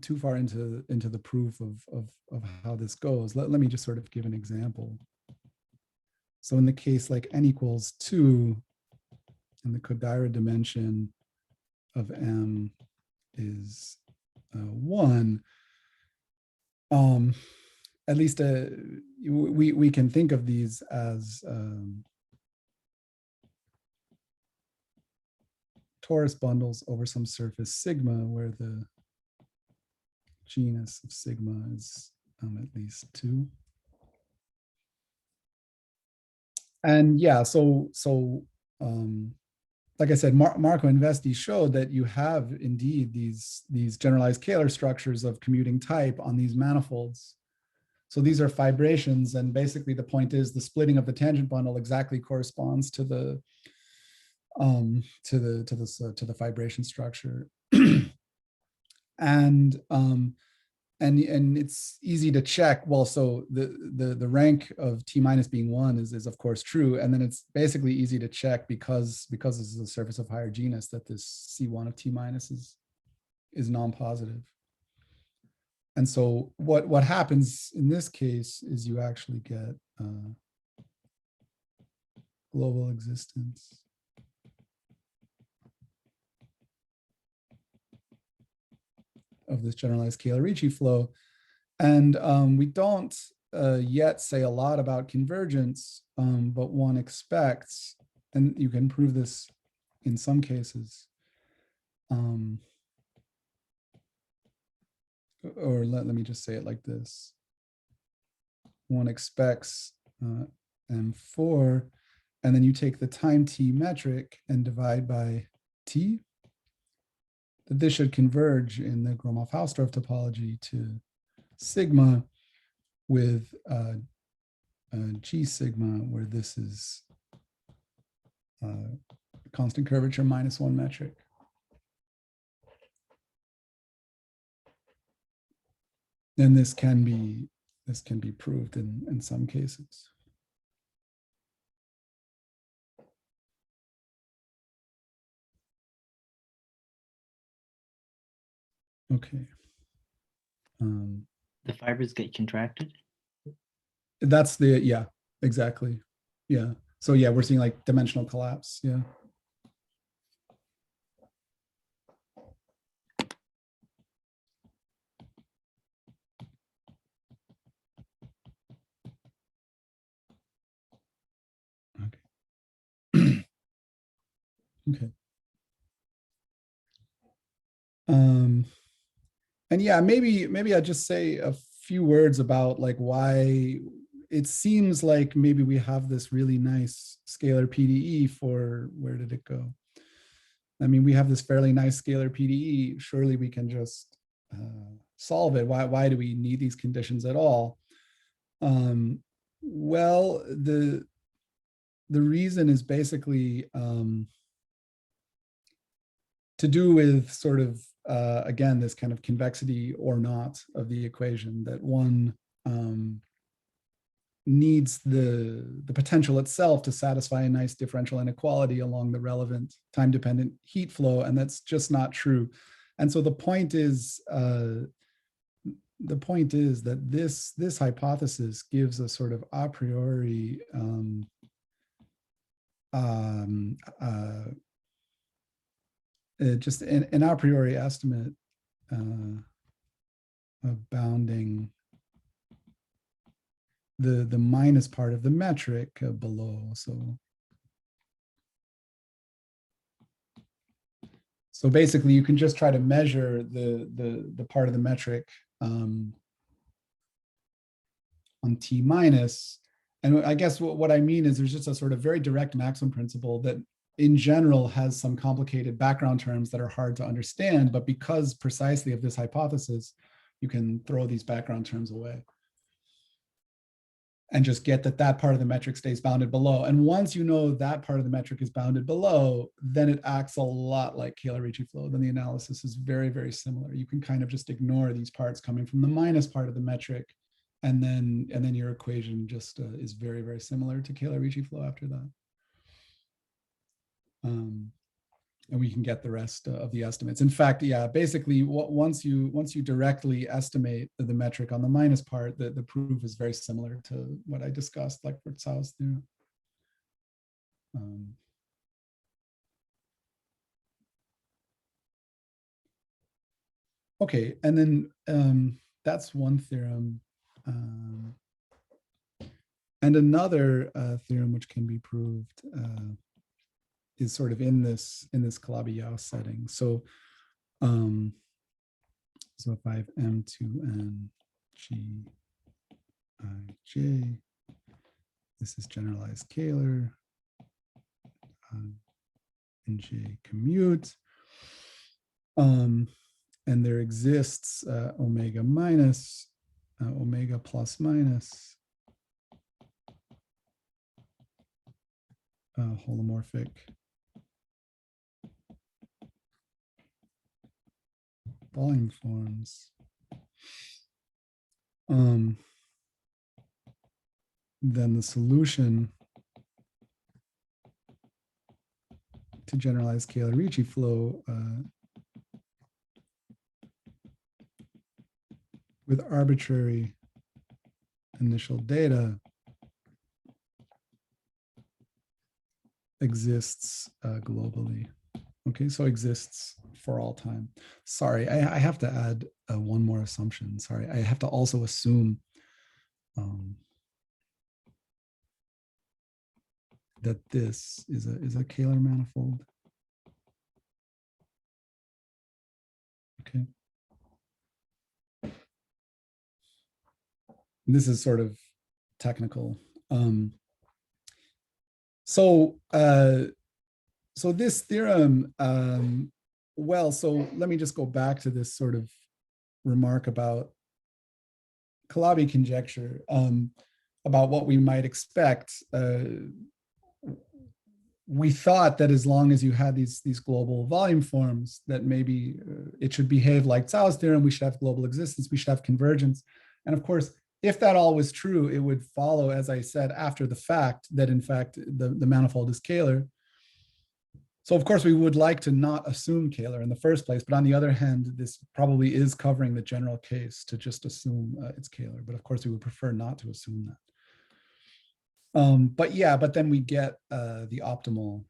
too far into the proof of how this goes, let me just sort of give an example. So in the case like n equals 2, and the Kodaira dimension of M is 1, at least we can think of these as torus bundles over some surface sigma, where the genus of sigma is at least 2. And yeah, so like I said, Marco and Vesti showed that you have indeed these generalized Kähler structures of commuting type on these manifolds. So these are fibrations, and basically the point is the splitting of the tangent bundle exactly corresponds to the fibration structure. and it's easy to check. Well, so the rank of T minus being 1 is of course true, and then it's basically easy to check because this is a surface of higher genus that this C1 of T minus is non-positive. And so what happens in this case is you actually get global existence of this generalized Kähler-Ricci flow. And we don't yet say a lot about convergence, but one expects, and you can prove this in some cases, or let me just say it like this. One expects M4, and then you take the time t metric and divide by t, that this should converge in the Gromov-Hausdorff topology to sigma, with G sigma, where this is constant curvature -1 metric. And this can be proved in some cases. Okay. The fibers get contracted. That's the, yeah, exactly. Yeah. So yeah, we're seeing like dimensional collapse. Yeah. Okay. Okay. And yeah, maybe I'll just say a few words about like why it seems like maybe we have this really nice scalar PDE for, where did it go? I mean, we have this fairly nice scalar PDE. Surely we can just solve it. Why do we need these conditions at all? Well, the reason is basically to do with sort of, again, this kind of convexity or not of the equation, that one needs the potential itself to satisfy a nice differential inequality along the relevant time-dependent heat flow, and that's just not true. And so the point is that this hypothesis gives a sort of a priori just an a priori estimate of bounding the minus part of the metric below. So basically, you can just try to measure the part of the metric on T minus. And I guess what I mean is there's just a sort of very direct maximum principle that in general has some complicated background terms that are hard to understand, but because precisely of this hypothesis, you can throw these background terms away and just get that part of the metric stays bounded below. And once you know that part of the metric is bounded below, then it acts a lot like Kähler-Ricci flow. Then the analysis is very, very similar. You can kind of just ignore these parts coming from the minus part of the metric, and then your equation just is very, very similar to Kähler-Ricci flow after that. And we can get the rest of the estimates. In fact, yeah, basically, once you directly estimate the metric on the minus part, the proof is very similar to what I discussed, like for Tsau's theorem. Okay, and then that's one theorem. And another theorem which can be proved is sort of in this Calabi-Yau setting. So, so if I have M2N G I J, this is generalized Kähler, and J commute, and there exists omega minus, omega plus minus holomorphic volume forms. Then the solution to generalized Kähler-Ricci flow with arbitrary initial data exists globally. Okay, so exists for all time. Sorry, I have to add one more assumption. Sorry, I have to also assume that this is a Kähler manifold. Okay. This is sort of technical. So this theorem, well, so let me just go back to this sort of remark about Calabi conjecture about what we might expect. We thought that as long as you had these global volume forms, that maybe it should behave like Zhao's theorem. We should have global existence. We should have convergence. And of course, if that all was true, it would follow, as I said, after the fact, that in fact the manifold is Kähler. So of course, we would like to not assume Kähler in the first place, but on the other hand, this probably is covering the general case to just assume it's Kähler. But of course, we would prefer not to assume that. But yeah, but then we get the optimal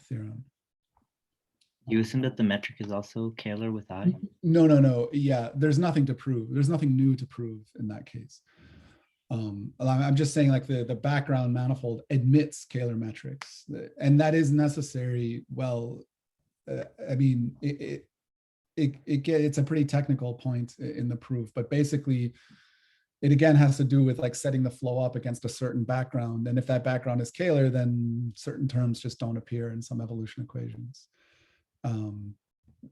theorem. You assume that the metric is also Kähler with I? No. Yeah, there's nothing to prove. There's nothing new to prove in that case. I'm just saying, like, the background manifold admits Kähler metrics, and that is necessary. Well, I mean, it's a pretty technical point in the proof, but basically, it again has to do with like setting the flow up against a certain background, and if that background is Kähler, then certain terms just don't appear in some evolution equations,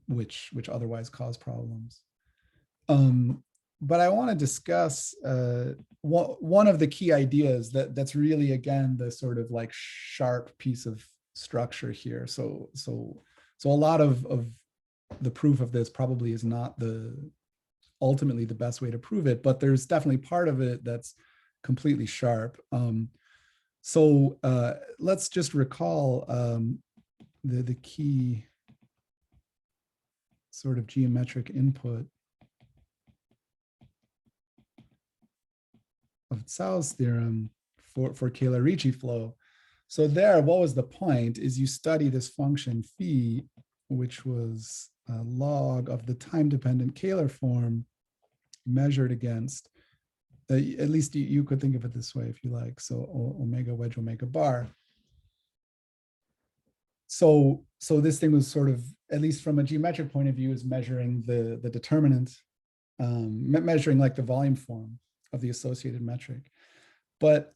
which otherwise cause problems. But I want to discuss one of the key ideas that's really, again, the sort of like sharp piece of structure here. So a lot of the proof of this probably is not ultimately the best way to prove it, but there's definitely part of it that's completely sharp. So let's just recall the key sort of geometric input of Zhao's theorem for Kähler-Ricci flow. So there, what was the point is you study this function phi, which was a log of the time-dependent Kähler form measured against, at least you could think of it this way if you like, so omega wedge omega bar. So this thing was sort of, at least from a geometric point of view, is measuring the determinant, measuring like the volume form of the associated metric. But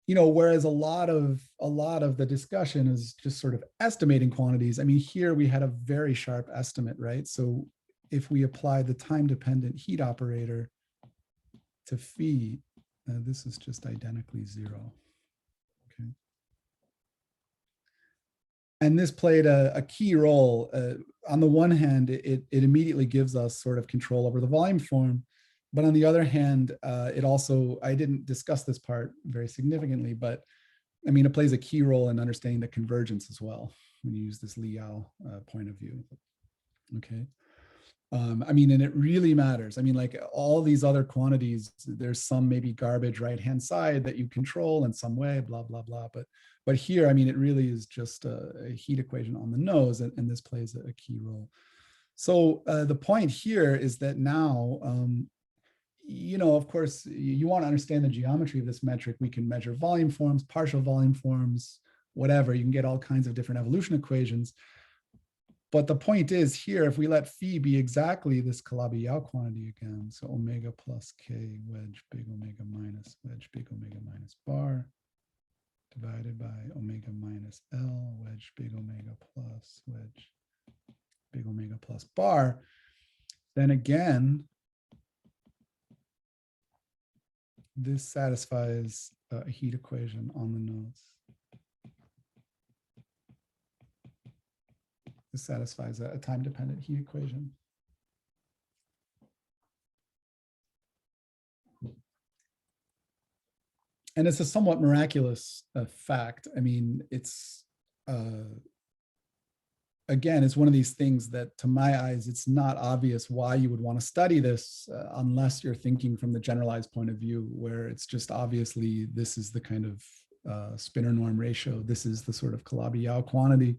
whereas a lot of the discussion is just sort of estimating quantities. I mean, here we had a very sharp estimate, right? So if we apply the time-dependent heat operator to phi, this is just identically 0. Okay. And this played a key role. On the one hand, it immediately gives us sort of control over the volume form. But on the other hand, it also, I didn't discuss this part very significantly, but I mean, it plays a key role in understanding the convergence as well when you use this Liao point of view. Okay. I mean, and it really matters. I mean, like all these other quantities, there's some maybe garbage right-hand side that you control in some way, blah, blah, blah. But here, I mean, it really is just a heat equation on the nose, and this plays a key role. So the point here is that now, of course, you want to understand the geometry of this metric. We can measure volume forms, partial volume forms, whatever. You can get all kinds of different evolution equations. But the point is here, if we let phi be exactly this Calabi-Yau quantity again, so omega plus k wedge big omega minus wedge big omega minus bar divided by omega minus L wedge big omega plus wedge big omega plus bar, then again, this satisfies a heat equation on the nose. This satisfies a time-dependent heat equation. And it's a somewhat miraculous fact. I mean, it's, again, it's one of these things that, to my eyes, it's not obvious why you would want to study this unless you're thinking from the generalized point of view, where it's just obviously this is the kind of spinor norm ratio. This is the sort of Calabi-Yau quantity.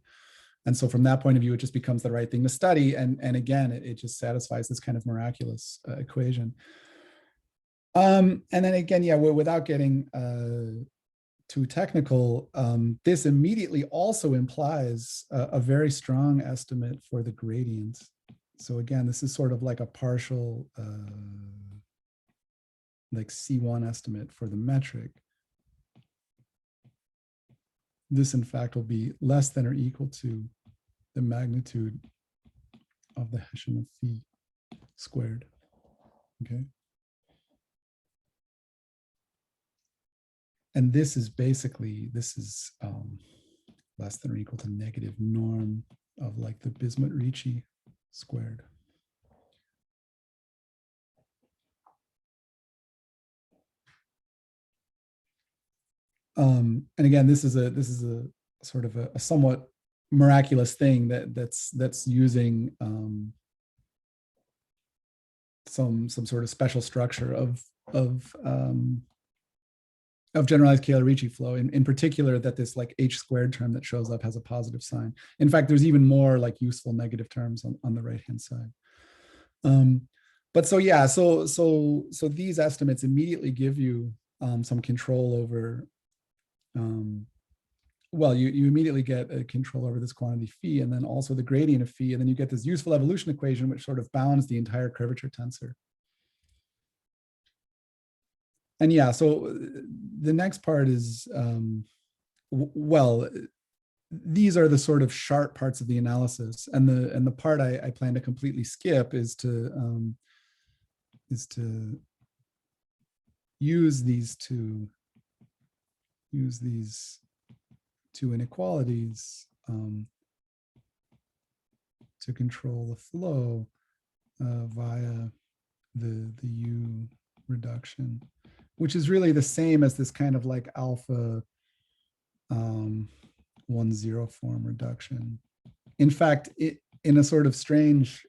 And so from that point of view, it just becomes the right thing to study. And again, it just satisfies this kind of miraculous equation. And then again, yeah, without getting too technical, this immediately also implies a very strong estimate for the gradient. So again, this is sort of like a partial, like C1 estimate for the metric. This, in fact, will be less than or equal to the magnitude of the Hessian of phi squared. Okay. And this is basically, less than or equal to negative norm of like the Bismuth-Ricci squared. And again, this is a sort of a somewhat miraculous thing that's using some sort of special structure of generalized Caylor-Ricci flow, in particular that this like h squared term that shows up has a positive sign. In fact, there's even more like useful negative terms on the right hand side. But so yeah, so these estimates immediately give you some control over. Well, you immediately get a control over this quantity phi, and then also the gradient of phi, and then you get this useful evolution equation which sort of bounds the entire curvature tensor. And yeah, so the next part is, well, these are the sort of sharp parts of the analysis, and the part I plan to completely skip is to use these two inequalities to control the flow via the U reduction, which is really the same as this kind of like alpha 1,0 form reduction. In fact, in a sort of strange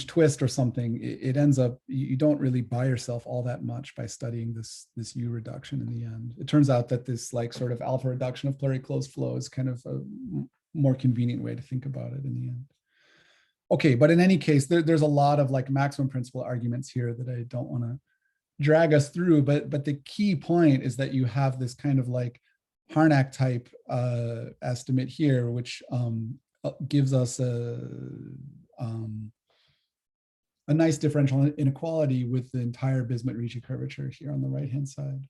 twist or something, it ends up, you don't really buy yourself all that much by studying this U reduction in the end. It turns out that this like sort of alpha reduction of pluriclosed flow is kind of a more convenient way to think about it in the end. Okay, but in any case, there's a lot of like maximum principle arguments here that I don't want to drag us through, but the key point is that you have this kind of like Harnack type estimate here, which gives us a nice differential inequality with the entire Bismuth-Ricci curvature here on the right-hand side.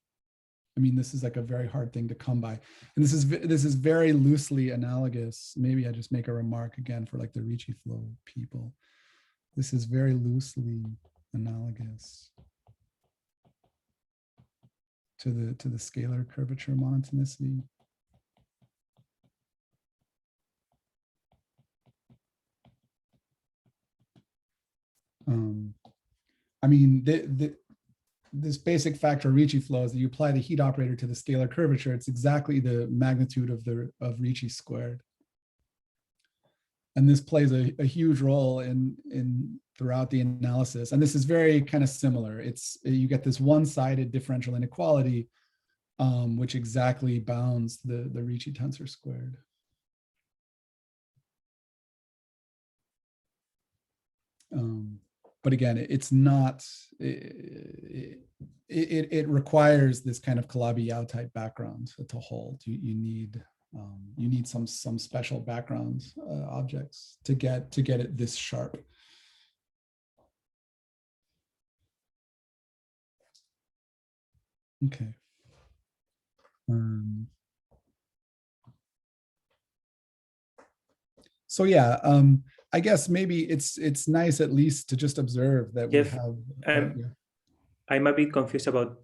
I mean, this is like a very hard thing to come by. And this is very loosely analogous. Maybe I just make a remark again for like the Ricci flow people. This is very loosely analogous to the scalar curvature monotonicity. I mean, this basic factor of Ricci flow is that you apply the heat operator to the scalar curvature. It's exactly the magnitude of Ricci squared. And this plays a huge role in throughout the analysis. And this is very kind of similar. You get this one-sided differential inequality, which exactly bounds the Ricci tensor squared. But again, it's not, it requires this kind of Calabi-Yau type background to hold. You need some special background objects to get it this sharp. Okay. So yeah, I guess maybe it's nice at least to just observe that Jeff, we have. Yeah. I'm a bit confused about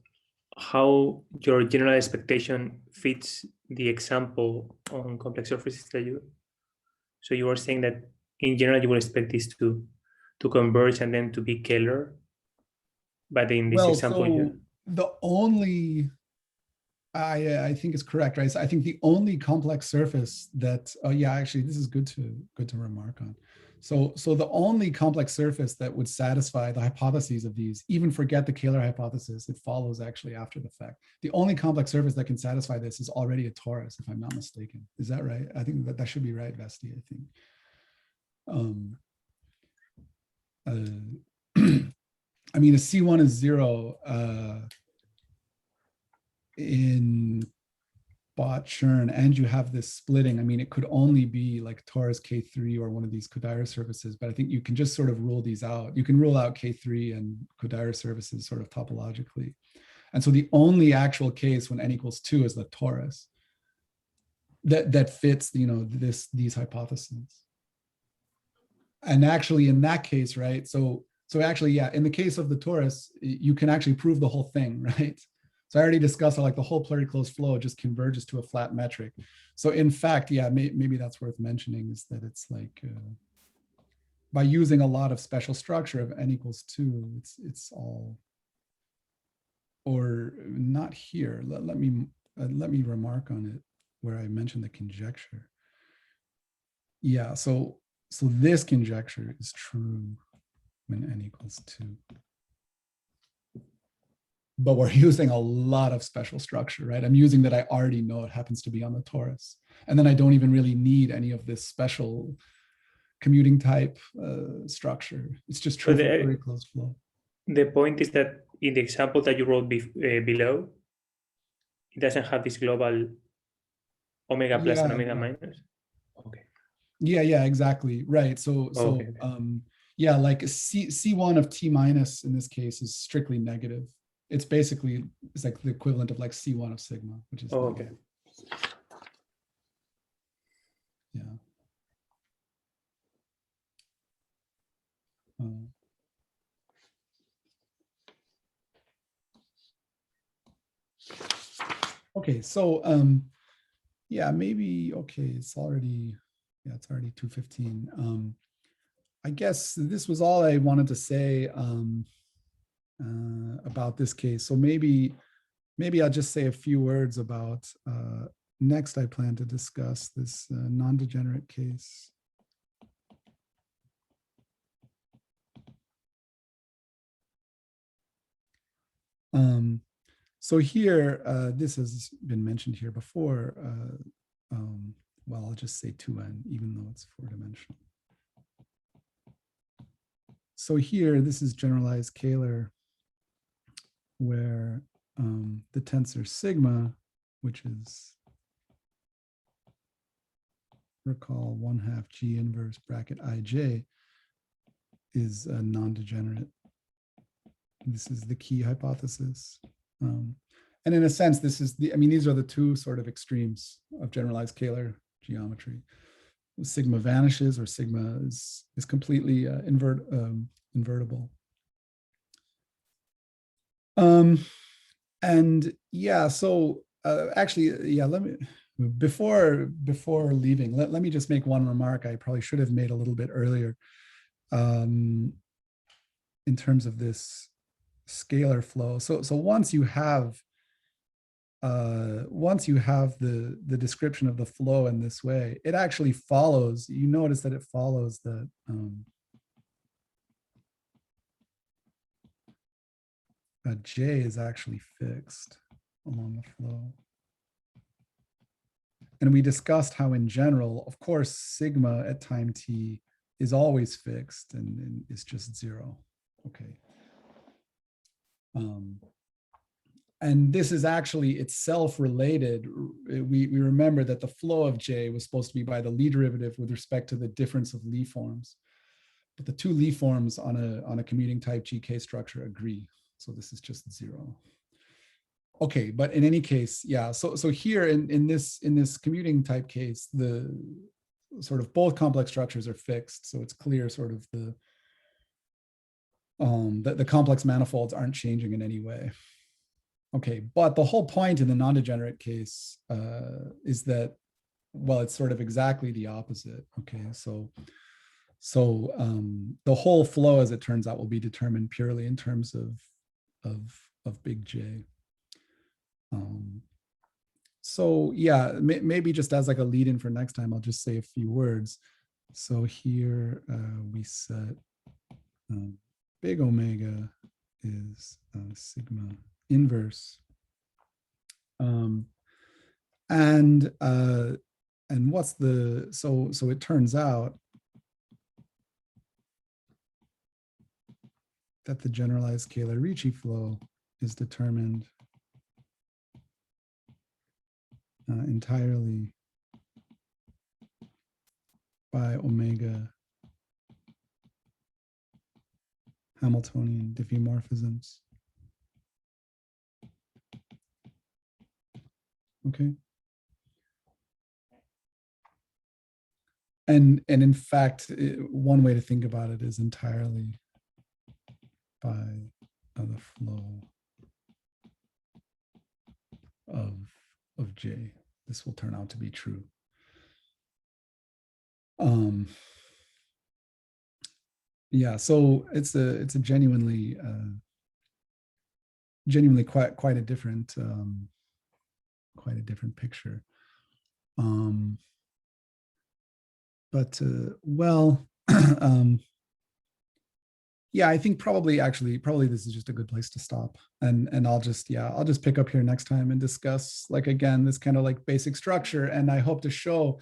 how your general expectation fits the example on complex surfaces that you. So you were saying that in general you would expect this to converge and then to be Kähler, but in this example, so the only. I think is correct, right? So I think the only complex surface that, oh yeah, actually this is good to remark on. So the only complex surface that would satisfy the hypotheses of these, even forget the Kähler hypothesis, it follows actually after the fact. The only complex surface that can satisfy this is already a torus, if I'm not mistaken. Is that right? I think that should be right, Vesti, I think. I mean, a C1 is 0 in Bott-Chern, and you have this splitting. I mean, it could only be like torus K3 or one of these Kodaira surfaces, but I think you can just sort of rule these out. You can rule out K3 and Kodaira surfaces sort of topologically. And so the only actual case when n equals 2 is the torus that fits, these hypotheses. And actually in that case, right? So actually, yeah, in the case of the torus, you can actually prove the whole thing, right? So I already discussed how like the whole plurally closed flow just converges to a flat metric. So in fact, yeah, maybe that's worth mentioning is that it's like by using a lot of special structure of n equals 2, it's all, or not here. Let me remark on it where I mentioned the conjecture. Yeah, so this conjecture is true when n equals 2. But we're using a lot of special structure, right? I'm using that I already know it happens to be on the torus. And then I don't even really need any of this special commuting type structure. It's just true for very closed flow. The point is that in the example that you wrote below, it doesn't have this global omega plus and omega minus. Okay. Yeah, exactly. Right. So Okay. yeah, like C1 of T minus in this case is strictly negative. It's basically, it's like the equivalent of like C1 of sigma, which is okay. Yeah. Okay, so yeah, maybe, okay, it's already 2:15. I guess this was all I wanted to say about this case. So maybe I'll just say a few words about next I plan to discuss this non-degenerate case. So here, this has been mentioned here before. Well, I'll just say 2n, even though it's 4-dimensional. So here, this is generalized Kähler, where the tensor sigma, which is, recall, 1/2 G inverse bracket IJ, is a non-degenerate. This is the key hypothesis. And in a sense, this is these are the two sort of extremes of generalized Kähler geometry. Sigma vanishes, or sigma is completely invertible. And yeah, so actually, yeah, let me, before leaving, let me just make one remark I probably should have made a little bit earlier in terms of this scalar flow. So once you have the description of the flow in this way, it actually follows, you notice that it follows that J is actually fixed along the flow. And we discussed how in general, of course, sigma at time t is always fixed and it's just 0. Okay. And this is actually itself related. We remember that the flow of J was supposed to be by the Lie derivative with respect to the difference of Lie forms. But the two Lie forms on a commuting type GK structure agree. So this is just 0. Okay, but in any case, yeah. So here in this commuting type case, the sort of both complex structures are fixed. So it's clear sort of the complex manifolds aren't changing in any way. Okay, but the whole point in the non-degenerate case is that, well, it's sort of exactly the opposite. Okay, so the whole flow, as it turns out, will be determined purely in terms of big J. So yeah, maybe just as like a lead in for next time, I'll just say a few words. So here we set big omega is sigma inverse. And what's the, so it turns out that the generalized Kähler Ricci flow is determined entirely by omega Hamiltonian diffeomorphisms. Okay. And in fact, one way to think about it is entirely by the flow of J. This will turn out to be true. Yeah, so it's a genuinely quite a different picture. But well, yeah, I think probably this is just a good place to stop, and I'll just pick up here next time and discuss, like, again, this kind of like basic structure, and I hope to show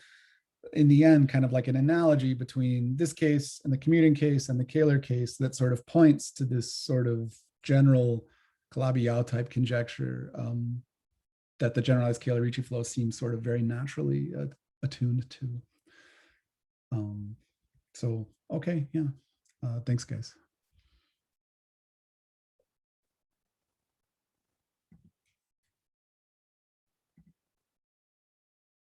in the end kind of like an analogy between this case and the commuting case and the Kähler case that sort of points to this sort of general Calabi-Yau type conjecture that the generalized Kähler-Ricci flow seems sort of very naturally attuned to. So, okay, yeah. Thanks, guys.